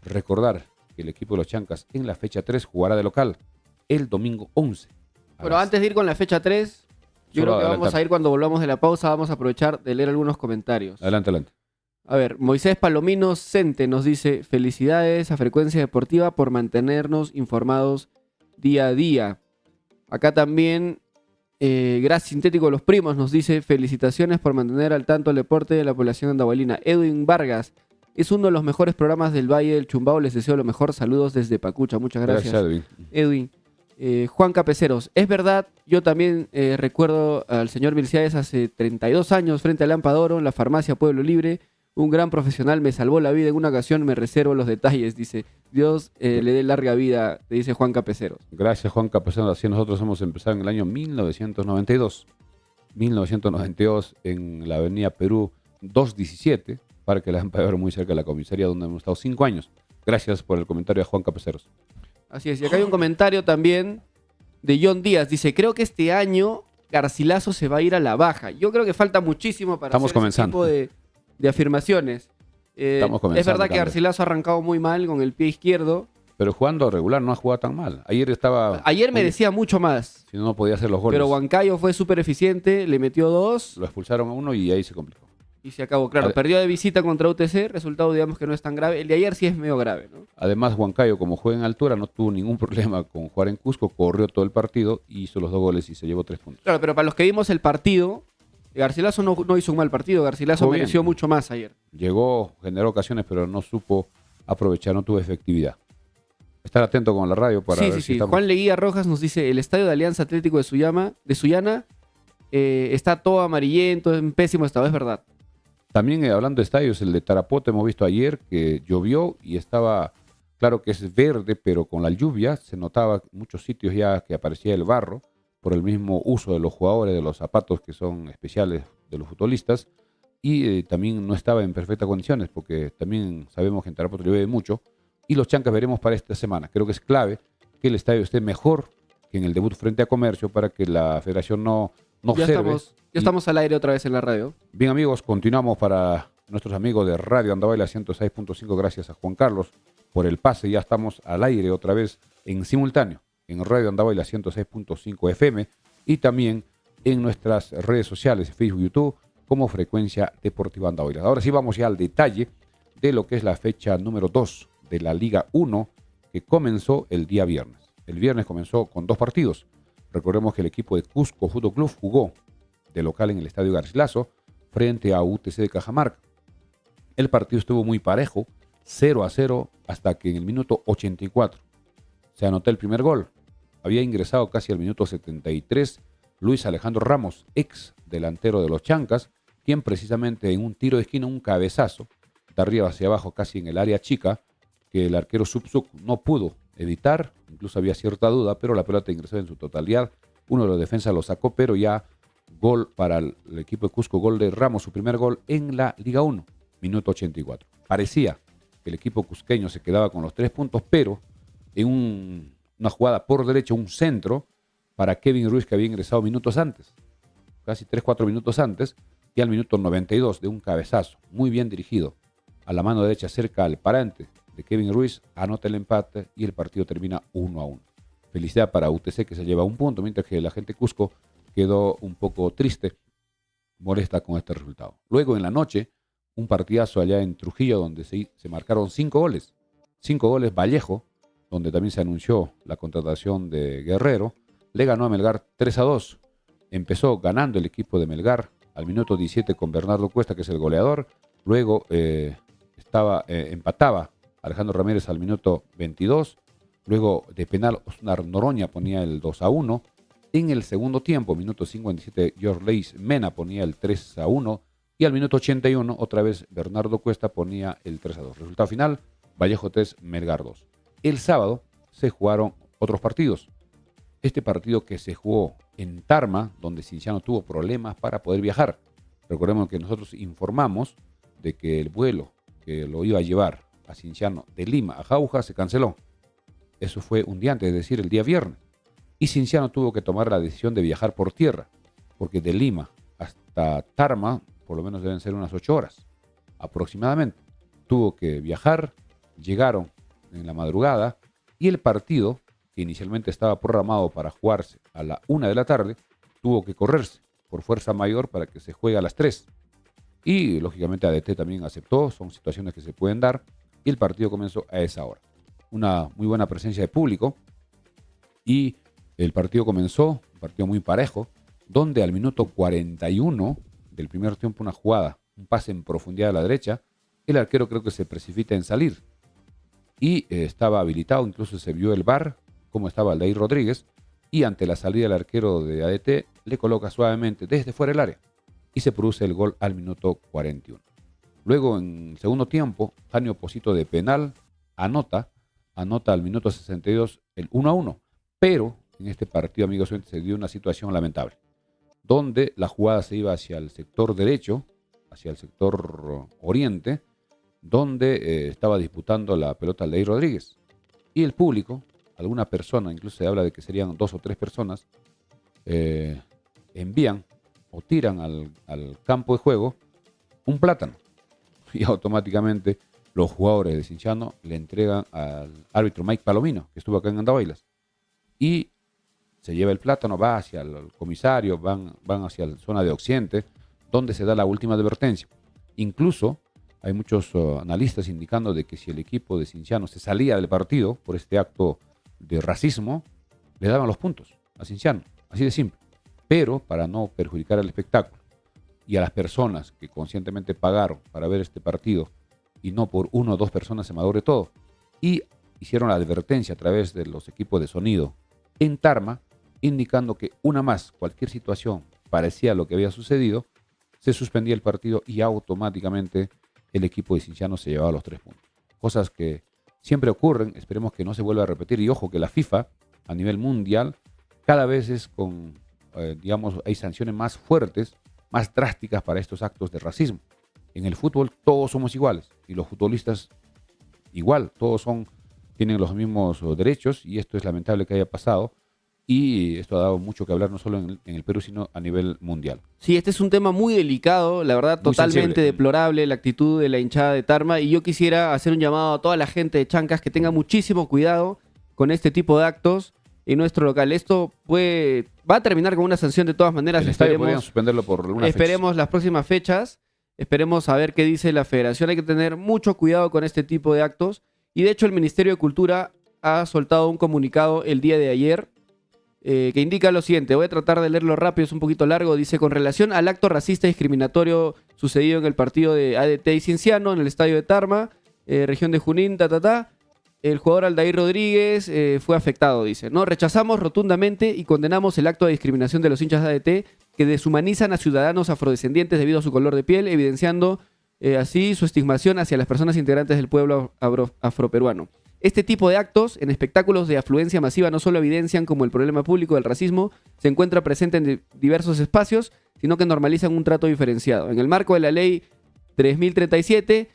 Recordar que el equipo de los Chancas en la fecha 3 jugará de local el domingo 11. Bueno, antes de ir con la fecha 3, yo creo que vamos a ir cuando volvamos de la pausa. Vamos a aprovechar de leer algunos comentarios. Adelante. A ver, Moisés Palomino Cente nos dice: felicidades a Frecuencia Deportiva por mantenernos informados día a día. Acá también Gras Sintético Los Primos nos dice: felicitaciones por mantener al tanto el deporte de la población andahuaylina. Edwin Vargas: es uno de los mejores programas del Valle del Chumbao, les deseo lo mejor, saludos desde Pacucha. Muchas gracias, Edwin. Juan Capeceros: es verdad, yo también recuerdo al señor Milciades hace 32 años frente al Lampadoro en la farmacia Pueblo Libre. Un gran profesional me salvó la vida en una ocasión, me reservo los detalles, dice. Dios le dé larga vida, te dice Juan Capeceros. Gracias, Juan Capeceros. Así nosotros hemos empezado en el año 1992. 1992 en la avenida Perú 217, Parque La Emperador, muy cerca de la comisaría donde hemos estado 5 años. Gracias por el comentario a Juan Capeceros. Así es, y acá hay un comentario también de John Díaz. Dice, creo que este año Garcilaso se va a ir a la baja. Yo creo que falta muchísimo para Estamos hacer comenzando. ese tipo de afirmaciones. Estamos comenzando, Es verdad que Carlos. Garcilaso ha arrancado muy mal con el pie izquierdo. Pero jugando regular no ha jugado tan mal. Ayer estaba... Ayer merecía mucho más. Si no podía hacer los goles. Pero Huancayo fue súper eficiente, le metió 2 Lo expulsaron a uno y ahí se complicó. y se acabó. Claro, perdió de visita contra UTC, resultado digamos que no es tan grave. El de ayer sí es medio grave, ¿no? Además, Huancayo, como juega en altura, no tuvo ningún problema con jugar en Cusco, corrió todo el partido, hizo los 2 goles y se llevó 3 puntos. Claro, pero para los que vimos el partido, Garcilaso no hizo un mal partido. Garcilaso Jugó bien. mereció mucho más ayer. Llegó, generó ocasiones, pero no supo aprovechar, no tuvo efectividad. Estar atento con la radio para ver si estamos... Juan Leguía Rojas nos dice, el estadio de Alianza Atlético de Sullana está todo amarillento, en pésimo estado, es verdad. También hablando de estadios, el de Tarapoto hemos visto ayer que llovió y estaba, claro que es verde, pero con la lluvia se notaba en muchos sitios ya que aparecía el barro por el mismo uso de los jugadores, de los zapatos que son especiales de los futbolistas, y también no estaba en perfectas condiciones porque también sabemos que en Tarapoto llueve mucho y los chancas veremos para esta semana. Creo que es clave que el estadio esté mejor que en el debut frente a Comercio para que la federación no observe. Ya estamos al aire otra vez en la radio. Bien, amigos, continuamos para nuestros amigos de Radio Andahuayla 106.5. Gracias a Juan Carlos por el pase. Ya estamos al aire otra vez en simultáneo en Radio Andahuayla 106.5 FM y también en nuestras redes sociales, Facebook y YouTube, como Frecuencia Deportiva Andahuayla. Ahora sí vamos ya al detalle de lo que es la fecha número 2 de la Liga 1 que comenzó el día viernes. El viernes comenzó con 2 partidos. Recordemos que el equipo de Cusco Fútbol Club jugó de local en el Estadio Garcilaso frente a UTC de Cajamarca. El partido estuvo muy parejo, 0-0, hasta que en el minuto 84 se anotó el primer gol. Había ingresado casi al minuto 73 Luis Alejandro Ramos, ex delantero de los Chancas, quien precisamente en un tiro de esquina, un cabezazo, de arriba hacia abajo casi en el área chica, que el arquero Subsuk no pudo evitar, incluso había cierta duda, pero la pelota ingresó en su totalidad. Uno de los defensas lo sacó, pero ya gol para el equipo de Cusco, gol de Ramos, su primer gol en la Liga 1, minuto 84. Parecía que el equipo cusqueño se quedaba con los 3 puntos, pero en una jugada por derecha, un centro para Kevin Ruiz que había ingresado minutos antes, casi 3-4 minutos antes, y al minuto 92 de un cabezazo muy bien dirigido a la mano derecha cerca al parante de Kevin Ruiz, anota el empate y el partido termina 1-1. Felicidad para UTC que se lleva 1 punto, mientras que la gente de Cusco quedó un poco triste, molesta con este resultado. Luego en la noche, un partidazo allá en Trujillo donde se marcaron 5 goles. 5 goles Vallejo, donde también se anunció la contratación de Guerrero, le ganó a Melgar 3-2. Empezó ganando el equipo de Melgar al minuto 17 con Bernardo Cuesta, que es el goleador. Luego empataba Alejandro Ramírez al minuto 22. Luego de penal, Osnar Noroña ponía el 2-1. En el segundo tiempo, minuto 57, George Leis Mena ponía el 3-1. Y al minuto 81, otra vez Bernardo Cuesta ponía el 3-2. Resultado final, Vallejo 3, Melgar 2. El sábado se jugaron otros partidos. Este partido que se jugó en Tarma, donde Cienciano tuvo problemas para poder viajar. Recordemos que nosotros informamos de que el vuelo que lo iba a llevar a Cienciano de Lima a Jauja se canceló. Eso fue un día antes, es decir, el día viernes. Y Cienciano tuvo que tomar la decisión de viajar por tierra, porque de Lima hasta Tarma, por lo menos deben ser unas 8 horas aproximadamente. Tuvo que viajar, llegaron en la madrugada y el partido, que inicialmente estaba programado para jugarse a la 1 de la tarde, tuvo que correrse por fuerza mayor para que se juegue a las 3. Y lógicamente ADT también aceptó, son situaciones que se pueden dar, y el partido comenzó a esa hora. Una muy buena presencia de público y el partido comenzó, un partido muy parejo, donde al minuto 41 del primer tiempo una jugada, un pase en profundidad a la derecha, el arquero creo que se precipita en salir y estaba habilitado, incluso se vio el VAR, como estaba Aldair Rodríguez, y ante la salida del arquero de ADT le coloca suavemente desde fuera del área y se produce el gol al minuto 41. Luego en segundo tiempo, Janio Posito de penal anota al minuto 62 el 1-1, pero en este partido, amigos, se dio una situación lamentable. donde la jugada se iba hacia el sector derecho, hacia el sector oriente, donde estaba disputando la pelota Aldair Rodríguez. Y el público, alguna persona, incluso se habla de que serían 2 o 3 personas, envían o tiran al campo de juego un plátano. Y automáticamente los jugadores de Cienciano le entregan al árbitro Mike Palomino, que estuvo acá en Andahuaylas. Y se lleva el plátano, va hacia el comisario, van hacia la zona de Occidente, donde se da la última advertencia. Incluso hay muchos analistas indicando de que si el equipo de Cienciano se salía del partido por este acto de racismo, le daban los puntos a Cienciano, así de simple. Pero para no perjudicar el espectáculo y a las personas que conscientemente pagaron para ver este partido y no por 1 o 2 personas se madure todo, y hicieron la advertencia a través de los equipos de sonido en Tarma, indicando que una más, cualquier situación parecía lo que había sucedido, se suspendía el partido y automáticamente el equipo de Cienciano se llevaba los 3 puntos. Cosas que siempre ocurren, esperemos que no se vuelva a repetir. Y ojo que la FIFA, a nivel mundial, cada vez es hay sanciones más fuertes, más drásticas para estos actos de racismo. En el fútbol todos somos iguales y los futbolistas igual, todos tienen los mismos derechos y esto es lamentable que haya pasado. Y esto ha dado mucho que hablar no solo en el Perú, sino a nivel mundial. Sí, este es un tema muy delicado, la verdad, Muy totalmente sensible. deplorable la actitud de la hinchada de Tarma. Y yo quisiera hacer un llamado a toda la gente de Chancas que tenga muchísimo cuidado con este tipo de actos en nuestro local. Esto va a terminar con una sanción de todas maneras. El estadio podrían suspenderlo por algunas Esperemos las próximas fechas. Esperemos a ver qué dice la federación. Hay que tener mucho cuidado con este tipo de actos. Y de hecho el Ministerio de Cultura ha soltado un comunicado el día de ayer que indica lo siguiente. Voy a tratar de leerlo rápido, es un poquito largo. Dice: con relación al acto racista y discriminatorio sucedido en el partido de ADT y Cienciano en el estadio de Tarma, región de Junín, el jugador Aldair Rodríguez fue afectado, dice, ¿no? Rechazamos rotundamente y condenamos el acto de discriminación de los hinchas de ADT que deshumanizan a ciudadanos afrodescendientes debido a su color de piel, evidenciando así su estigmación hacia las personas integrantes del pueblo afroperuano. Este tipo de actos en espectáculos de afluencia masiva no solo evidencian como el problema público del racismo se encuentra presente en diversos espacios, sino que normalizan un trato diferenciado. En el marco de la ley 3037,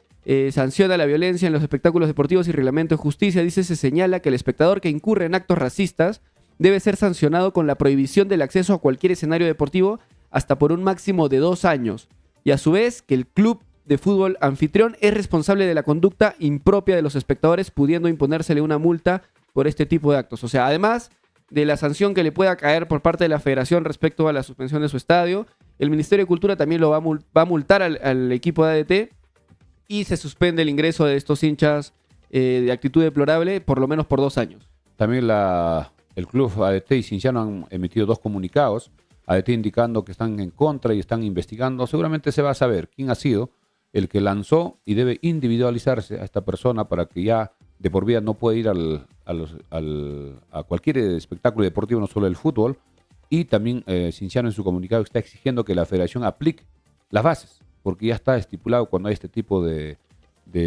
sanciona la violencia en los espectáculos deportivos y reglamento de justicia, dice, se señala que el espectador que incurre en actos racistas debe ser sancionado con la prohibición del acceso a cualquier escenario deportivo hasta por un máximo de 2 años. Y a su vez, que el club de fútbol anfitrión es responsable de la conducta impropia de los espectadores, pudiendo imponérsele una multa por este tipo de actos. O sea, además de la sanción que le pueda caer por parte de la federación respecto a la suspensión de su estadio, el Ministerio de Cultura también lo va a multar al equipo de ADT y se suspende el ingreso de estos hinchas de actitud deplorable por lo menos por 2 años. También el club ADT y Cienciano han emitido 2 comunicados, ADT indicando que están en contra y están investigando. Seguramente se va a saber quién ha sido el que lanzó y debe individualizarse a esta persona para que ya de por vida no pueda ir a cualquier espectáculo deportivo, no solo el fútbol. Y también Cienciano en su comunicado está exigiendo que la federación aplique las bases, porque ya está estipulado cuando hay este tipo de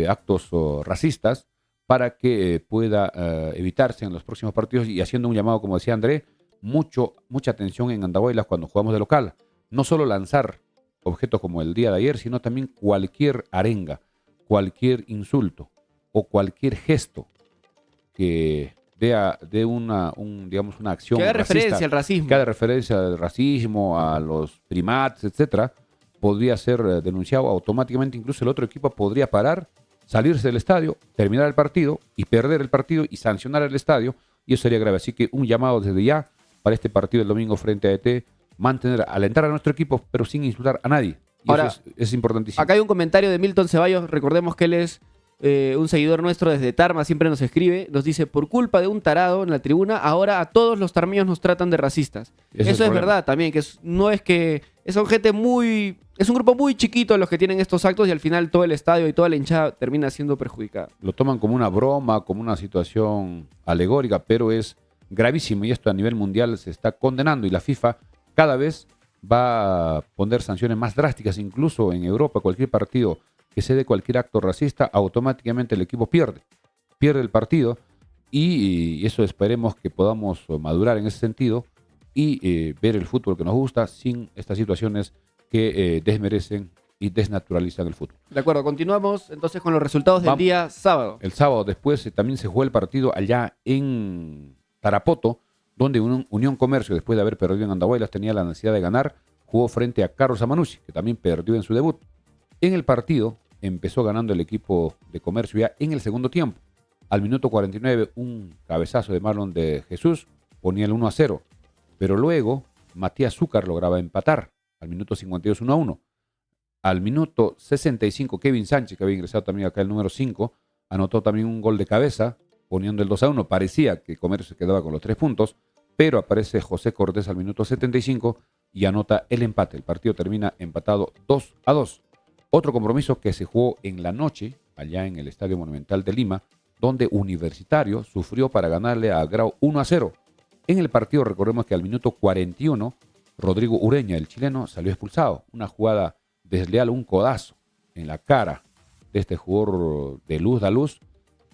actos racistas para que pueda evitarse en los próximos partidos, y haciendo un llamado, como decía André, mucha atención en Andahuaylas cuando jugamos de local. No solo lanzar objetos como el día de ayer, sino también cualquier arenga, cualquier insulto o cualquier gesto que dé una acción que haga racista, referencia al racismo. que haga referencia al racismo, a los primates, etcétera, podría ser denunciado automáticamente. Incluso el otro equipo podría parar, salirse del estadio, terminar el partido y perder el partido y sancionar el estadio, y eso sería grave. Así que un llamado desde ya para este partido del domingo frente a ET, alentar a nuestro equipo, pero sin insultar a nadie. Y ahora, eso es importantísimo. Acá hay un comentario de Milton Ceballos, recordemos que él es un seguidor nuestro desde Tarma, siempre nos escribe, nos dice: por culpa de un tarado en la tribuna, ahora a todos los tarmeños nos tratan de racistas. Eso es verdad también, que no es que son gente es un grupo muy chiquito los que tienen estos actos, y al final todo el estadio y toda la hinchada termina siendo perjudicada. Lo toman como una broma, como una situación alegórica, pero es gravísimo, y esto a nivel mundial se está condenando, y la FIFA cada vez va a poner sanciones más drásticas. Incluso en Europa, cualquier partido que se dé cualquier acto racista, automáticamente el equipo pierde el partido, y eso esperemos que podamos madurar en ese sentido y ver el fútbol que nos gusta sin estas situaciones que desmerecen y desnaturalizan el fútbol. De acuerdo, continuamos entonces con los resultados del día sábado. El sábado después también se jugó el partido allá en Tarapoto, donde Unión Comercio, después de haber perdido en Andahuaylas, tenía la necesidad de ganar, jugó frente a Carlos Amanucci, que también perdió en su debut. En el partido empezó ganando el equipo de Comercio ya en el segundo tiempo. Al minuto 49, un cabezazo de Marlon de Jesús ponía el 1-0, pero luego Matías Zúcar lograba empatar al minuto 52, 1-1. Al minuto 65, Kevin Sánchez, que había ingresado también acá el número 5, anotó también un gol de cabeza, poniendo el 2-1. Parecía que Comercio se quedaba con los 3 puntos, pero aparece José Cortés al minuto 75 y anota el empate. El partido termina empatado 2-2. Otro compromiso que se jugó en la noche, allá en el Estadio Monumental de Lima, donde Universitario sufrió para ganarle a Grau 1-0. En el partido, recordemos que al minuto 41, Rodrigo Ureña, el chileno, salió expulsado. Una jugada desleal, un codazo en la cara de este jugador de Luz da Luz,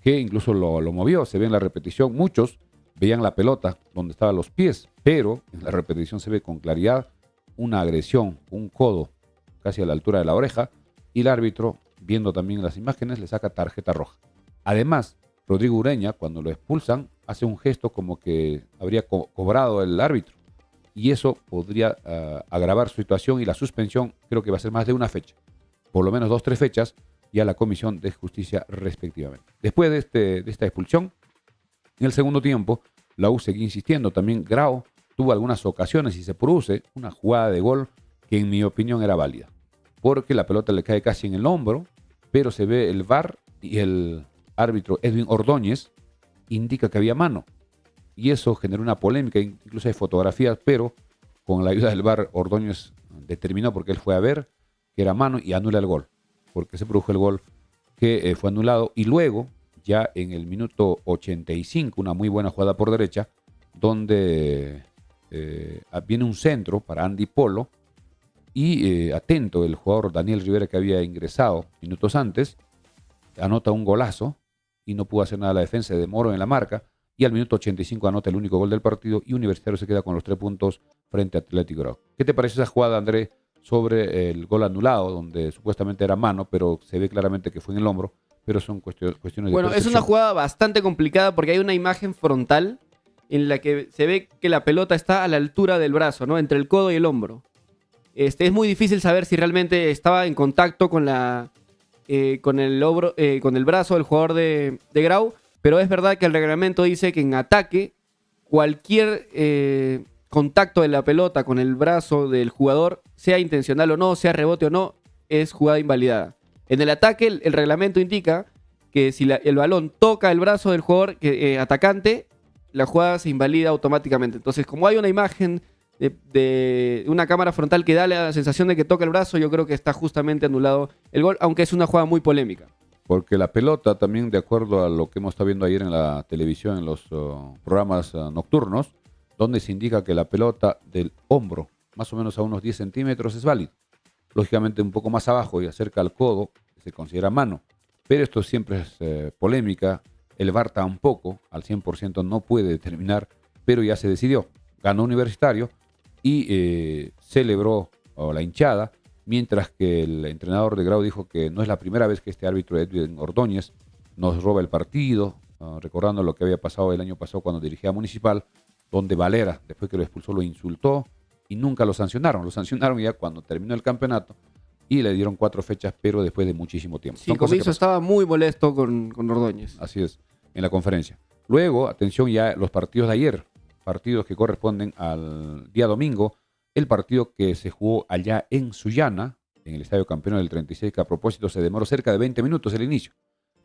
que incluso lo movió. Se ve en la repetición, muchos veían la pelota donde estaban los pies, pero en la repetición se ve con claridad una agresión, un codo casi a la altura de la oreja, y el árbitro, viendo también las imágenes, le saca tarjeta roja. Además, Rodrigo Ureña, cuando lo expulsan, hace un gesto como que habría cobrado el árbitro, y eso podría agravar su situación, y la suspensión creo que va a ser más de una fecha, por lo menos 2-3 fechas, y a la Comisión de Justicia respectivamente. Después de esta expulsión, en el segundo tiempo, la U seguía insistiendo. También Grau tuvo algunas ocasiones y se produce una jugada de gol que en mi opinión era válida, porque la pelota le cae casi en el hombro, pero se ve el VAR y el árbitro Edwin Ordóñez indica que había mano. Y eso generó una polémica, incluso hay fotografías, pero con la ayuda del VAR Ordóñez determinó, porque él fue a ver que era mano y anula el gol, porque se produjo el gol que fue anulado. Y luego, ya en el minuto 85, una muy buena jugada por derecha, donde viene un centro para Andy Polo, y atento el jugador Daniel Rivera, que había ingresado minutos antes, anota un golazo y no pudo hacer nada la defensa de Moro en la marca, y al minuto 85 anota el único gol del partido y Universitario se queda con los 3 puntos frente a Atlético Grau. ¿Qué te parece esa jugada, André, sobre el gol anulado, donde supuestamente era mano, pero se ve claramente que fue en el hombro, pero son cuestiones de Bueno, es una jugada bastante complicada porque hay una imagen frontal en la que se ve que la pelota está a la altura del brazo, ¿no? Entre el codo y el hombro. Es muy difícil saber si realmente estaba en contacto con el brazo del jugador de Grau, pero es verdad que el reglamento dice que en ataque cualquier contacto de la pelota con el brazo del jugador, sea intencional o no, sea rebote o no, es jugada invalidada. En el ataque el reglamento indica que si el balón toca el brazo del jugador atacante, la jugada se invalida automáticamente. Entonces, como hay una imagen de una cámara frontal que da la sensación de que toca el brazo, yo creo que está justamente anulado el gol, aunque es una jugada muy polémica. Porque la pelota también, de acuerdo a lo que hemos estado viendo ayer en la televisión, en los programas nocturnos, donde se indica que la pelota del hombro, más o menos a unos 10 centímetros, es válida. Lógicamente un poco más abajo y acerca al codo se considera mano. Pero esto siempre es polémica. El VAR tampoco, al 100% no puede determinar, pero ya se decidió. Ganó Universitario y celebró la hinchada, mientras que el entrenador de Grau dijo que no es la primera vez que este árbitro Edwin Ordóñez nos roba el partido, recordando lo que había pasado el año pasado cuando dirigía a Municipal, donde Valera, después que lo expulsó, lo insultó y nunca lo sancionaron. Lo sancionaron ya cuando terminó el campeonato y le dieron 4 fechas, pero después de muchísimo tiempo. Sí, Comiso estaba muy molesto con Ordóñez. Así es, en la conferencia. Luego, atención ya, los partidos de ayer, partidos que corresponden al día domingo, el partido que se jugó allá en Sullana, en el Estadio Campeón del 36, que a propósito se demoró cerca de 20 minutos el inicio,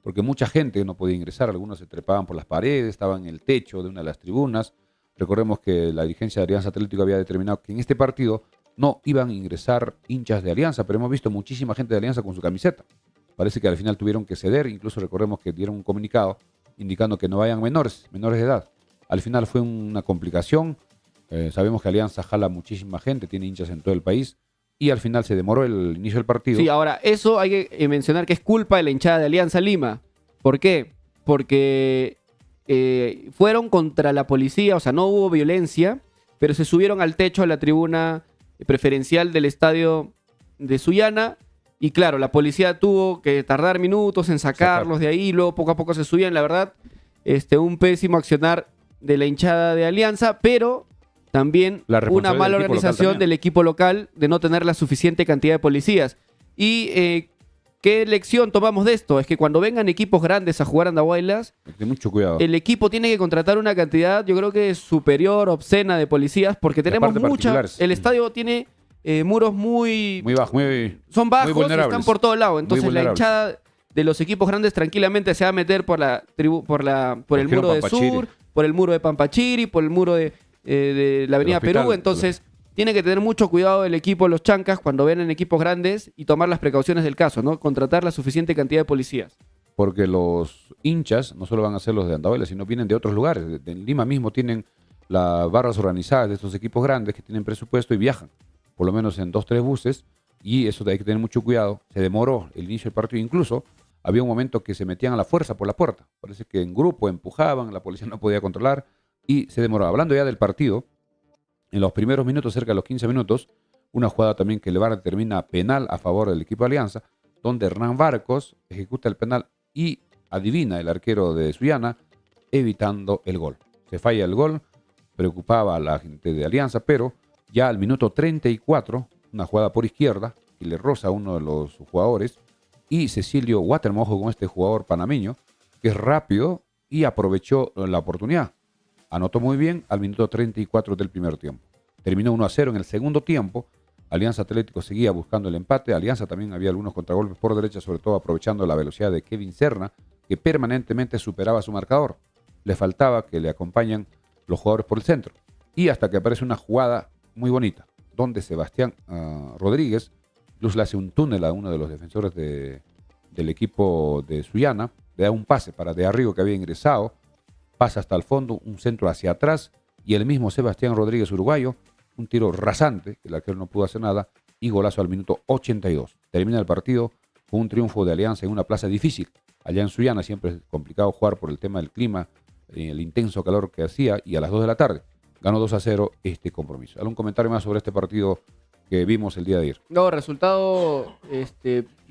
porque mucha gente no podía ingresar, algunos se trepaban por las paredes, estaban en el techo de una de las tribunas. Recordemos que la dirigencia de Alianza Atlético había determinado que en este partido no iban a ingresar hinchas de Alianza, pero hemos visto muchísima gente de Alianza con su camiseta. Parece que al final tuvieron que ceder, incluso recordemos que dieron un comunicado indicando que no vayan menores de edad. Al final fue una complicación. Sabemos que Alianza jala muchísima gente, tiene hinchas en todo el país, y al final se demoró el inicio del partido. Sí, ahora, eso hay que mencionar que es culpa de la hinchada de Alianza Lima. ¿Por qué? Porque fueron contra la policía, o sea, no hubo violencia, pero se subieron al techo de la tribuna preferencial del estadio de Sullana. Y claro, la policía tuvo que tardar minutos en sacarlos de ahí, luego poco a poco se subían. La verdad, un pésimo accionar de la hinchada de Alianza, pero también una mala organización del equipo local de no tener la suficiente cantidad de policías. Y ¿qué lección tomamos de esto? Es que cuando vengan equipos grandes a jugar Andahuaylas, mucho cuidado. El equipo tiene que contratar una cantidad, yo creo que superior, obscena de policías, porque tenemos muchas. El estadio tiene muros muy bajos, son bajos, están por todos lados. Entonces la hinchada de los equipos grandes tranquilamente se va a meter por el muro de Sur, por el muro de Pampachiri, por el muro de la Avenida Perú. Entonces tiene que tener mucho cuidado el equipo, los chancas, cuando ven en equipos grandes y tomar las precauciones del caso, ¿no? Contratar la suficiente cantidad de policías. Porque los hinchas no solo van a ser los de Andahuaylas, sino vienen de otros lugares. En Lima mismo tienen las barras organizadas de estos equipos grandes que tienen presupuesto y viajan, por lo menos en 2-3 buses, y eso hay que tener mucho cuidado. Se demoró el inicio del partido, incluso había un momento que se metían a la fuerza por la puerta. Parece que en grupo empujaban, la policía no podía controlar y se demoró. Hablando ya del partido, en los primeros minutos, cerca de los 15 minutos, una jugada también que el VAR determina penal a favor del equipo de Alianza, donde Hernán Barcos ejecuta el penal y adivina el arquero de Sullana, evitando el gol. Se falla el gol, preocupaba a la gente de Alianza, pero ya al minuto 34, una jugada por izquierda, que le roza a uno de los jugadores, y Cecilio Watermojo con este jugador panameño, que es rápido y aprovechó la oportunidad. Anotó muy bien al minuto 34 del primer tiempo. Terminó 1-0 en el segundo tiempo. Alianza Atlético seguía buscando el empate. Alianza también había algunos contragolpes por derecha, sobre todo aprovechando la velocidad de Kevin Serna, que permanentemente superaba su marcador. Le faltaba que le acompañen los jugadores por el centro. Y hasta que aparece una jugada muy bonita, donde Sebastián Rodríguez incluso le hace un túnel a uno de los defensores del equipo de Sullana, le da un pase para De Arrigo, que había ingresado, pasa hasta el fondo, un centro hacia atrás, y el mismo Sebastián Rodríguez, uruguayo, un tiro rasante, que el arquero no pudo hacer nada, y golazo al minuto 82. Termina el partido con un triunfo de Alianza en una plaza difícil. Allá en Sullana siempre es complicado jugar por el tema del clima, el intenso calor que hacía, y a las 2 de la tarde ganó 2-0 este compromiso. ¿Algún comentario más sobre este partido que vimos el día de ayer? No, resultado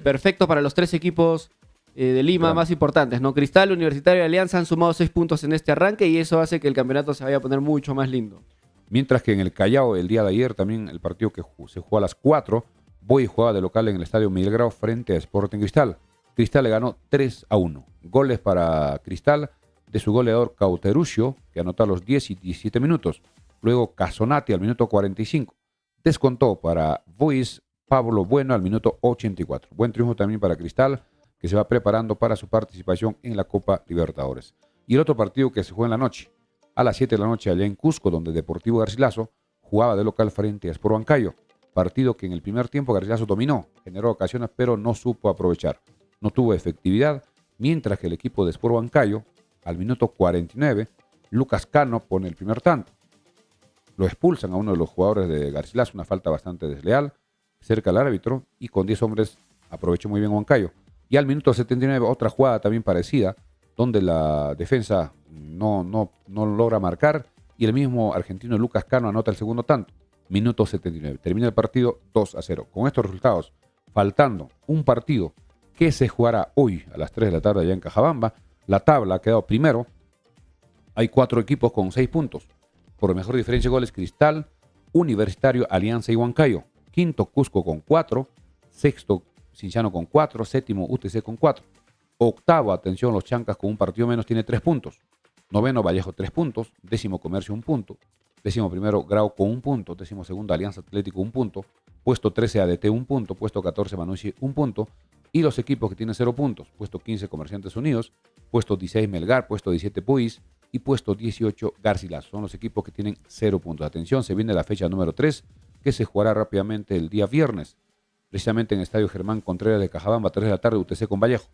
perfecto para los tres equipos de Lima más importantes, ¿no? Cristal, Universitario y Alianza han sumado 6 puntos en este arranque y eso hace que el campeonato se vaya a poner mucho más lindo. Mientras que en el Callao, el día de ayer, también el partido que se jugó a las 4, Boy jugaba de local en el estadio Miguel Grau frente a Sporting Cristal. Cristal le ganó 3-1. Goles para Cristal de su goleador Cauteruccio, que anotó a los 10 y 17 minutos. Luego Casonati al minuto 45. Descontó para Boys Pablo Bueno al minuto 84. Buen triunfo también para Cristal, que se va preparando para su participación en la Copa Libertadores. Y el otro partido que se juega en la noche, a las 7 de la noche allá en Cusco, donde Deportivo Garcilaso jugaba de local frente a Sport Huancayo. Partido que en el primer tiempo Garcilaso dominó, generó ocasiones, pero no supo aprovechar. No tuvo efectividad, mientras que el equipo de Sport Huancayo, al minuto 49, Lucas Cano pone el primer tanto. Lo expulsan a uno de los jugadores de Garcilaso, una falta bastante desleal, cerca al árbitro, y con 10 hombres aprovechó muy bien Huancayo. Y al minuto 79, otra jugada también parecida, donde la defensa no logra marcar, y el mismo argentino Lucas Cano anota el segundo tanto. Minuto 79. Termina el partido 2-0. Con estos resultados, faltando un partido que se jugará hoy a las 3 de la tarde allá en Cajabamba, la tabla ha quedado primero. Hay 4 equipos con 6 puntos. Por mejor diferencia de goles, Cristal, Universitario, Alianza y Huancayo. Quinto, Cusco con 4. Sexto, Cinciano con 4. Séptimo, UTC con 4. Octavo, atención, los Chancas con un partido menos, tiene 3 puntos. Noveno, Vallejo 3 puntos. Décimo, Comercio 1 punto. Décimo primero, Grau con 1 punto. Décimo segundo, Alianza Atlético 1 punto. Puesto 13, ADT 1 punto. Puesto 14, Manucci 1 punto. Y los equipos que tienen 0 puntos. Puesto 15, Comerciantes Unidos. Puesto 16, Melgar. Puesto 17, Puis. Y puesto 18, Garcilaso. Son los equipos que tienen 0 puntos. Atención, se viene la fecha número 3, que se jugará rápidamente el día viernes. Precisamente en el Estadio Germán Contreras de Cajabamba, 3 de la tarde, UTC con Vallejo.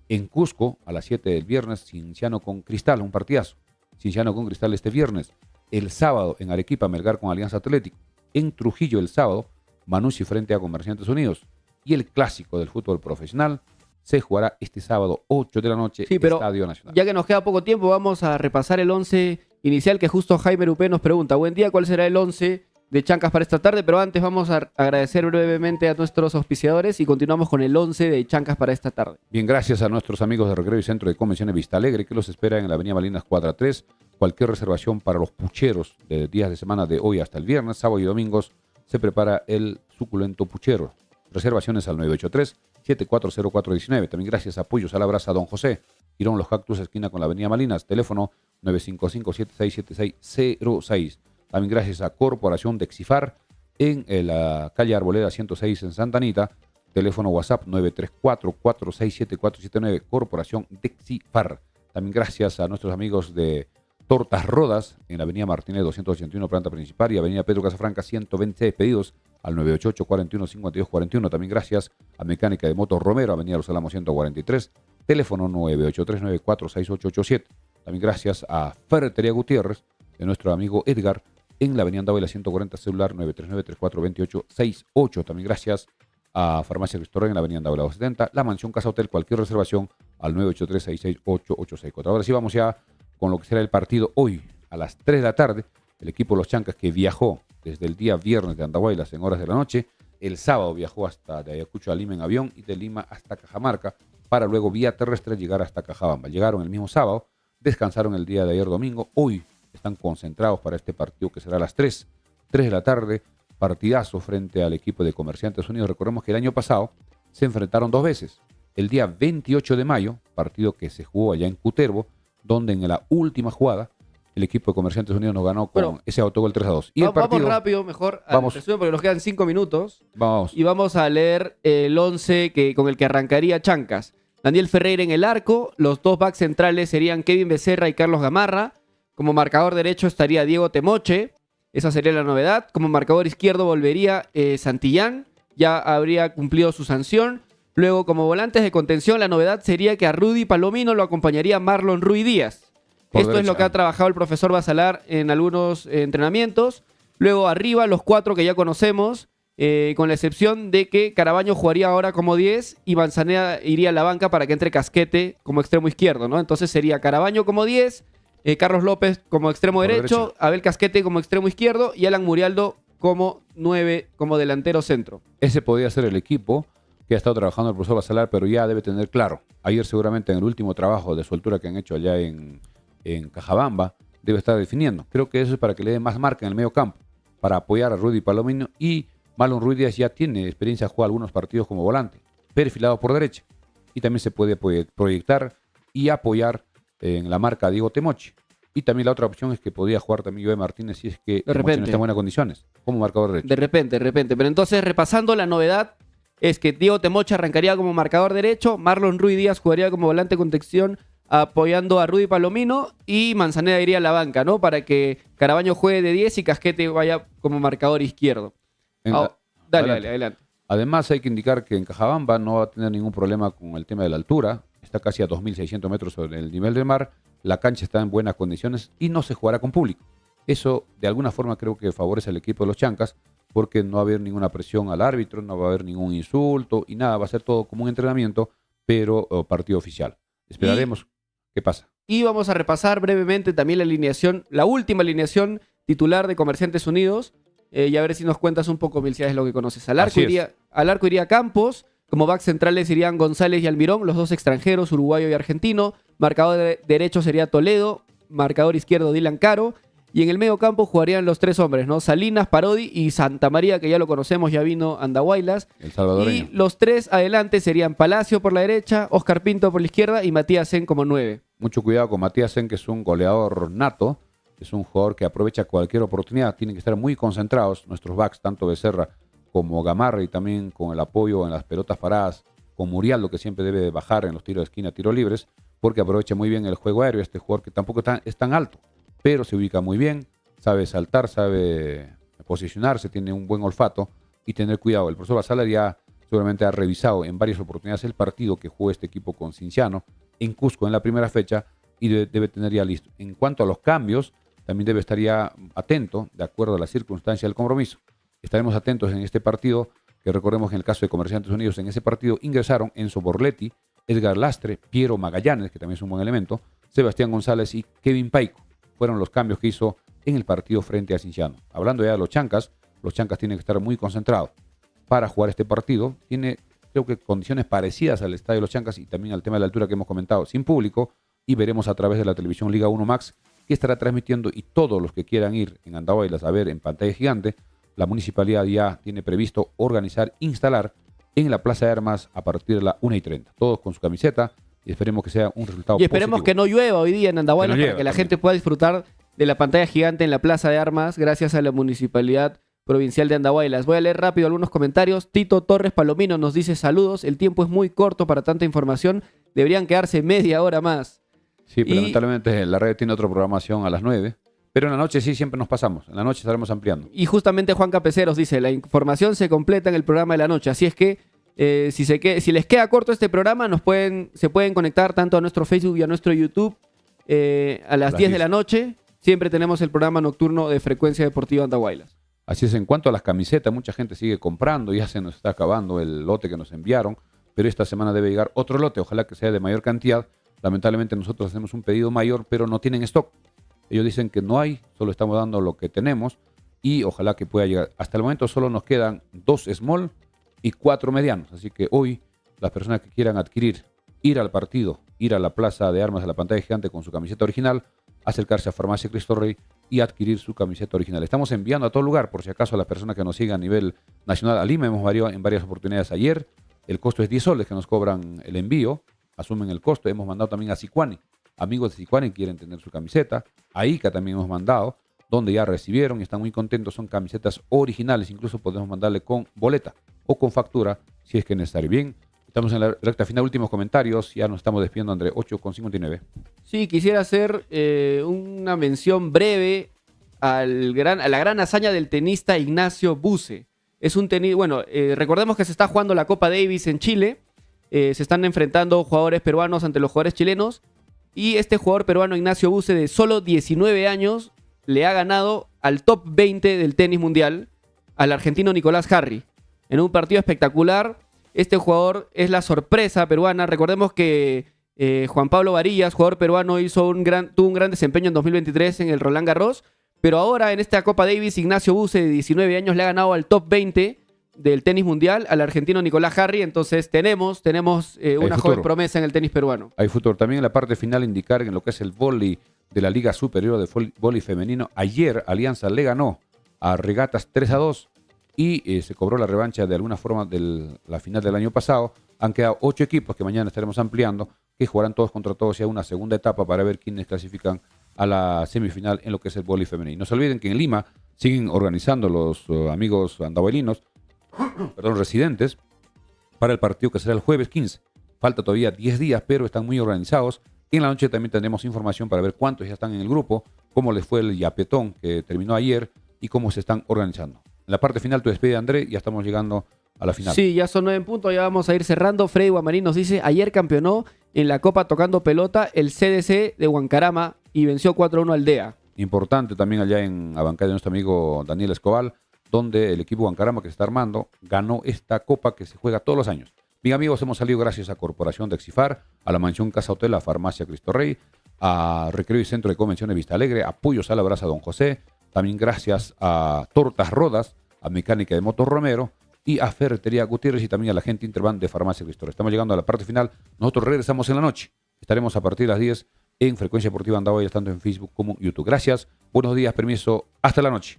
En Cusco, a las 7 del viernes, Cinciano con Cristal, un partidazo. Cinciano con Cristal este viernes. El sábado, en Arequipa, Melgar con Alianza Atlético. En Trujillo, el sábado, Manucci frente a Comerciantes Unidos. Y el clásico del fútbol profesional se jugará este sábado, 8 de la noche, sí, pero Estadio Nacional. Ya que nos queda poco tiempo, vamos a repasar el 11 inicial, que justo Jaime Rupé nos pregunta: buen día, ¿cuál será el 11 de Chancas para esta tarde? Pero antes vamos a agradecer brevemente a nuestros auspiciadores y continuamos con el 11 de Chancas para esta tarde. Bien, gracias a nuestros amigos de Recreo y Centro de Convenciones Vista Alegre, que los esperan en la avenida Malinas cuadra 3. Cualquier reservación para los pucheros de días de semana de hoy hasta el viernes, sábado y domingos, se prepara el suculento puchero. Reservaciones al 983-740419. También gracias a Pollos a la Brasa Don José, Girón Los Cactus, esquina con la avenida Malinas, teléfono 955-767606. También gracias a Corporación de Exifar en la calle Arboleda 106 en Santa Anita, teléfono WhatsApp 934-467-479, Corporación de Exifar. También gracias a nuestros amigos de Tortas Rodas en la avenida Martínez 281, planta principal, y avenida Pedro Casafranca 126, pedidos al 988-41-5241. También gracias a Mecánica de Motos Romero, avenida Los Álamos 143, teléfono 983946887. También gracias a Ferretería Gutiérrez, de nuestro amigo Edgar, en la avenida Andahuayla 140, celular 939-3428-68. También gracias a Farmacia Restaurant en la avenida Andahuayla 270, la Mansión Casa Hotel, cualquier reservación al 983-668-864. Ahora sí vamos ya con lo que será el partido hoy a las 3 de la tarde. El equipo de los Chancas, que viajó desde el día viernes de Andahuaylas en horas de la noche, el sábado viajó hasta de Ayacucho a Lima en avión y de Lima hasta Cajamarca para luego vía terrestre llegar hasta Cajabamba. Llegaron el mismo sábado, descansaron el día de ayer domingo, hoy están concentrados para este partido que será a las 3 de la tarde, partidazo frente al equipo de Comerciantes Unidos. Recordemos que el año pasado se enfrentaron 2 veces, el día 28 de mayo, partido que se jugó allá en Cutervo, donde en la última jugada el equipo de Comerciantes Unidos nos ganó con ese autogol 3-2. Y el partido, vamos rápido, mejor, vamos, resumen, porque nos quedan 5 minutos. Vamos. Y vamos a leer el 11 con el que arrancaría Chancas. Daniel Ferreira en el arco, los 2 backs centrales serían Kevin Becerra y Carlos Gamarra. Como marcador derecho estaría Diego Temoche, esa sería la novedad. Como marcador izquierdo volvería Santillán, ya habría cumplido su sanción. Luego, como volantes de contención, la novedad sería que a Rudy Palomino lo acompañaría Marlon Ruiz Díaz. Esto es lo que ha trabajado el profesor Basalar en algunos entrenamientos. Luego arriba los 4 que ya conocemos, con la excepción de que Carabaño jugaría ahora como 10 y Manzaneda iría a la banca para que entre Casquete como extremo izquierdo, ¿no? Entonces sería Carabaño como 10, Carlos López como extremo derecho, Abel Casquete como extremo izquierdo y Alan Murialdo como 9, como delantero centro. Ese podría ser el equipo que ha estado trabajando el profesor Basalar, pero ya debe tener claro. Ayer seguramente en el último trabajo de soltura que han hecho allá en Cajabamba, debe estar definiendo. Creo que eso es para que le dé más marca en el medio campo, para apoyar a Rudy Palomino, y Marlon Ruiz Díaz ya tiene experiencia, juega algunos partidos como volante, perfilado por derecha, y también se puede proyectar y apoyar en la marca a Diego Temoche. Y también la otra opción es que podría jugar también Joe Martínez si es que Temoche no está en buenas condiciones, como marcador derecho. De repente. Pero entonces, repasando, la novedad es que Diego Temoche arrancaría como marcador derecho, Marlon Ruiz Díaz jugaría como volante de contención apoyando a Rudy Palomino, y Manzaneda iría a la banca, ¿no? Para que Carabaño juegue de 10 y Casquete vaya como marcador izquierdo. Adelante. Además hay que indicar que en Cajabamba no va a tener ningún problema con el tema de la altura. Está casi a 2.600 metros sobre el nivel del mar. La cancha está en buenas condiciones y no se jugará con público. Eso de alguna forma creo que favorece al equipo de los Chancas, porque no va a haber ninguna presión al árbitro, no va a haber ningún insulto y nada. Va a ser todo como un entrenamiento, pero partido oficial. Esperaremos qué pasa. Y vamos a repasar brevemente también la alineación, la última alineación titular de Comerciantes Unidos. Y a ver si nos cuentas un poco, Mil, si es lo que conoces. Al arco iría Campos, como back centrales irían González y Almirón, los 2 extranjeros, uruguayo y argentino. Marcador derecho sería Toledo, marcador izquierdo Dylan Caro, y en el medio campo jugarían los 3 hombres, ¿no? Salinas, Parodi y Santa María, que ya lo conocemos, ya vino a Andahuaylas. El salvadoreño. Y los 3 adelante serían Palacio por la derecha, Oscar Pinto por la izquierda y Matías Sen como 9. Mucho cuidado con Matías Sen, que es un goleador nato. Es un jugador que aprovecha cualquier oportunidad. Tienen que estar muy concentrados nuestros backs, tanto Becerra como Gamarra, y también con el apoyo en las pelotas paradas, con Murialdo, que siempre debe bajar en los tiros de esquina, tiros libres, porque aprovecha muy bien el juego aéreo. Este jugador que tampoco es tan alto, pero se ubica muy bien, sabe saltar, sabe posicionarse, tiene un buen olfato y tener cuidado. El profesor Basalar ya seguramente ha revisado en varias oportunidades el partido que jugó este equipo con Cinciano en Cusco en la primera fecha y debe tener ya listo. En cuanto a los cambios, también debe estar ya atento, de acuerdo a la circunstancia del compromiso. Estaremos atentos en este partido, que recordemos que en el caso de Comerciantes Unidos, en ese partido ingresaron Enzo Borletti, Edgar Lastre, Piero Magallanes, que también es un buen elemento, Sebastián González y Kevin Paico. fueron los cambios que hizo en el partido frente a Cienciano. Hablando ya de los Chancas tienen que estar muy concentrados para jugar este partido. Tiene, creo que, condiciones parecidas al estadio de los Chancas y también al tema de la altura que hemos comentado, sin público, y veremos a través de la televisión Liga 1 Max, que estará transmitiendo, y todos los que quieran ir en Andahuaylas a ver en pantalla gigante, la municipalidad ya tiene previsto organizar, instalar en la Plaza de Armas a partir de las 1:30. Todos con su camiseta y esperemos que sea un resultado Y esperemos positivo. que no llueva hoy día en Andahuaylas para que la gente pueda disfrutar de la pantalla gigante en la Plaza de Armas gracias a la Municipalidad Provincial de Andahuaylas. Voy a leer rápido algunos comentarios. Tito Torres Palomino nos dice saludos. El tiempo es muy corto para tanta información. Deberían quedarse media hora más. Sí, pero lamentablemente la red tiene otra programación a las 9. Pero en la noche sí, siempre nos pasamos. En la noche estaremos ampliando. Y justamente Juan Capeceros dice, la información se completa en el programa de la noche. Así es que si les queda corto este programa, se pueden conectar tanto a nuestro Facebook y a nuestro YouTube a las 10 de la noche. Siempre tenemos el programa nocturno de Frecuencia Deportiva Andahuaylas. Así es, en cuanto a las camisetas, mucha gente sigue comprando, ya se nos está acabando el lote que nos enviaron, pero esta semana debe llegar otro lote, ojalá que sea de mayor cantidad. Lamentablemente nosotros hacemos un pedido mayor, pero no tienen stock. Ellos dicen que no hay, solo estamos dando lo que tenemos y ojalá que pueda llegar. Hasta el momento solo nos quedan 2 small y 4 medianos, así que hoy las personas que quieran adquirir, ir al partido, ir a la Plaza de Armas, a la pantalla gigante con su camiseta original, acercarse a Farmacia Cristo Rey y adquirir su camiseta original. Estamos enviando a todo lugar, por si acaso, a las personas que nos sigan a nivel nacional. A Lima hemos variado en varias oportunidades ayer. El costo es 10 soles que nos cobran el envío, asumen el costo. Hemos mandado también a Sicuani. Amigos de Sicuani quieren tener su camiseta. A Ica también hemos mandado, donde ya recibieron y están muy contentos. Son camisetas originales, incluso podemos mandarle con boleta o con factura, si es que es necesario. Bien, estamos en la recta final, últimos comentarios. Ya nos estamos despidiendo, André, 8:59. Sí, quisiera hacer una mención breve a la gran hazaña del tenista Ignacio Buse. Es un recordemos que se está jugando la Copa Davis en Chile. Se están enfrentando jugadores peruanos ante los jugadores chilenos. Y este jugador peruano, Ignacio Buse, de solo 19 años, le ha ganado al top 20 del tenis mundial, al argentino Nicolás Jarry, en un partido espectacular. Este jugador es la sorpresa peruana. Recordemos que Juan Pablo Varillas, jugador peruano, tuvo un gran desempeño en 2023 en el Roland Garros, pero ahora en esta Copa Davis, Ignacio Buse, de 19 años, le ha ganado al top 20 del tenis mundial, al argentino Nicolás Jarry. Entonces tenemos una joven promesa en el tenis peruano. Hay futuro. También en la parte final indicar en lo que es el vóley de la Liga Superior de Vóley Femenino. Ayer Alianza le ganó a Regatas 3-2 y se cobró la revancha de alguna forma de la final del año pasado. Han quedado 8 equipos que mañana estaremos ampliando, que jugarán todos contra todos y a una segunda etapa para ver quiénes clasifican a la semifinal en lo que es el vóley femenino. No se olviden que en Lima siguen organizando los amigos andahuaylinos, residentes, para el partido que será el jueves 15. Falta todavía 10 días, pero están muy organizados. Y en la noche también tendremos información para ver cuántos ya están en el grupo, cómo les fue el yapetón que terminó ayer y cómo se están organizando. En la parte final, tu despide, André, ya estamos llegando a la final. Sí, ya son 9 puntos, ya vamos a ir cerrando. Freddy Guamarín nos dice, ayer campeonó en la Copa tocando pelota el CDC de Huancarama y venció 4-1 al DEA. Importante también allá en Abancay de nuestro amigo Daniel Escobar, donde el equipo Huancarama que se está armando ganó esta Copa que se juega todos los años. Bien, amigos, hemos salido gracias a Corporación de Exifar, a la Mansión Casa Hotel, a Farmacia Cristo Rey, a Recreo y Centro de Convenciones Vista Alegre, a Pollos a la Brasa Don José, también gracias a Tortas Rodas, a Mecánica de Motos Romero y a Ferretería Gutiérrez y también a la gente Interban de Farmacia Cristo Rey. Estamos llegando a la parte final. Nosotros regresamos en la noche. Estaremos a partir de las 10 en Frecuencia Deportiva Andahuaylas, tanto en Facebook como en YouTube. Gracias, buenos días, permiso, hasta la noche.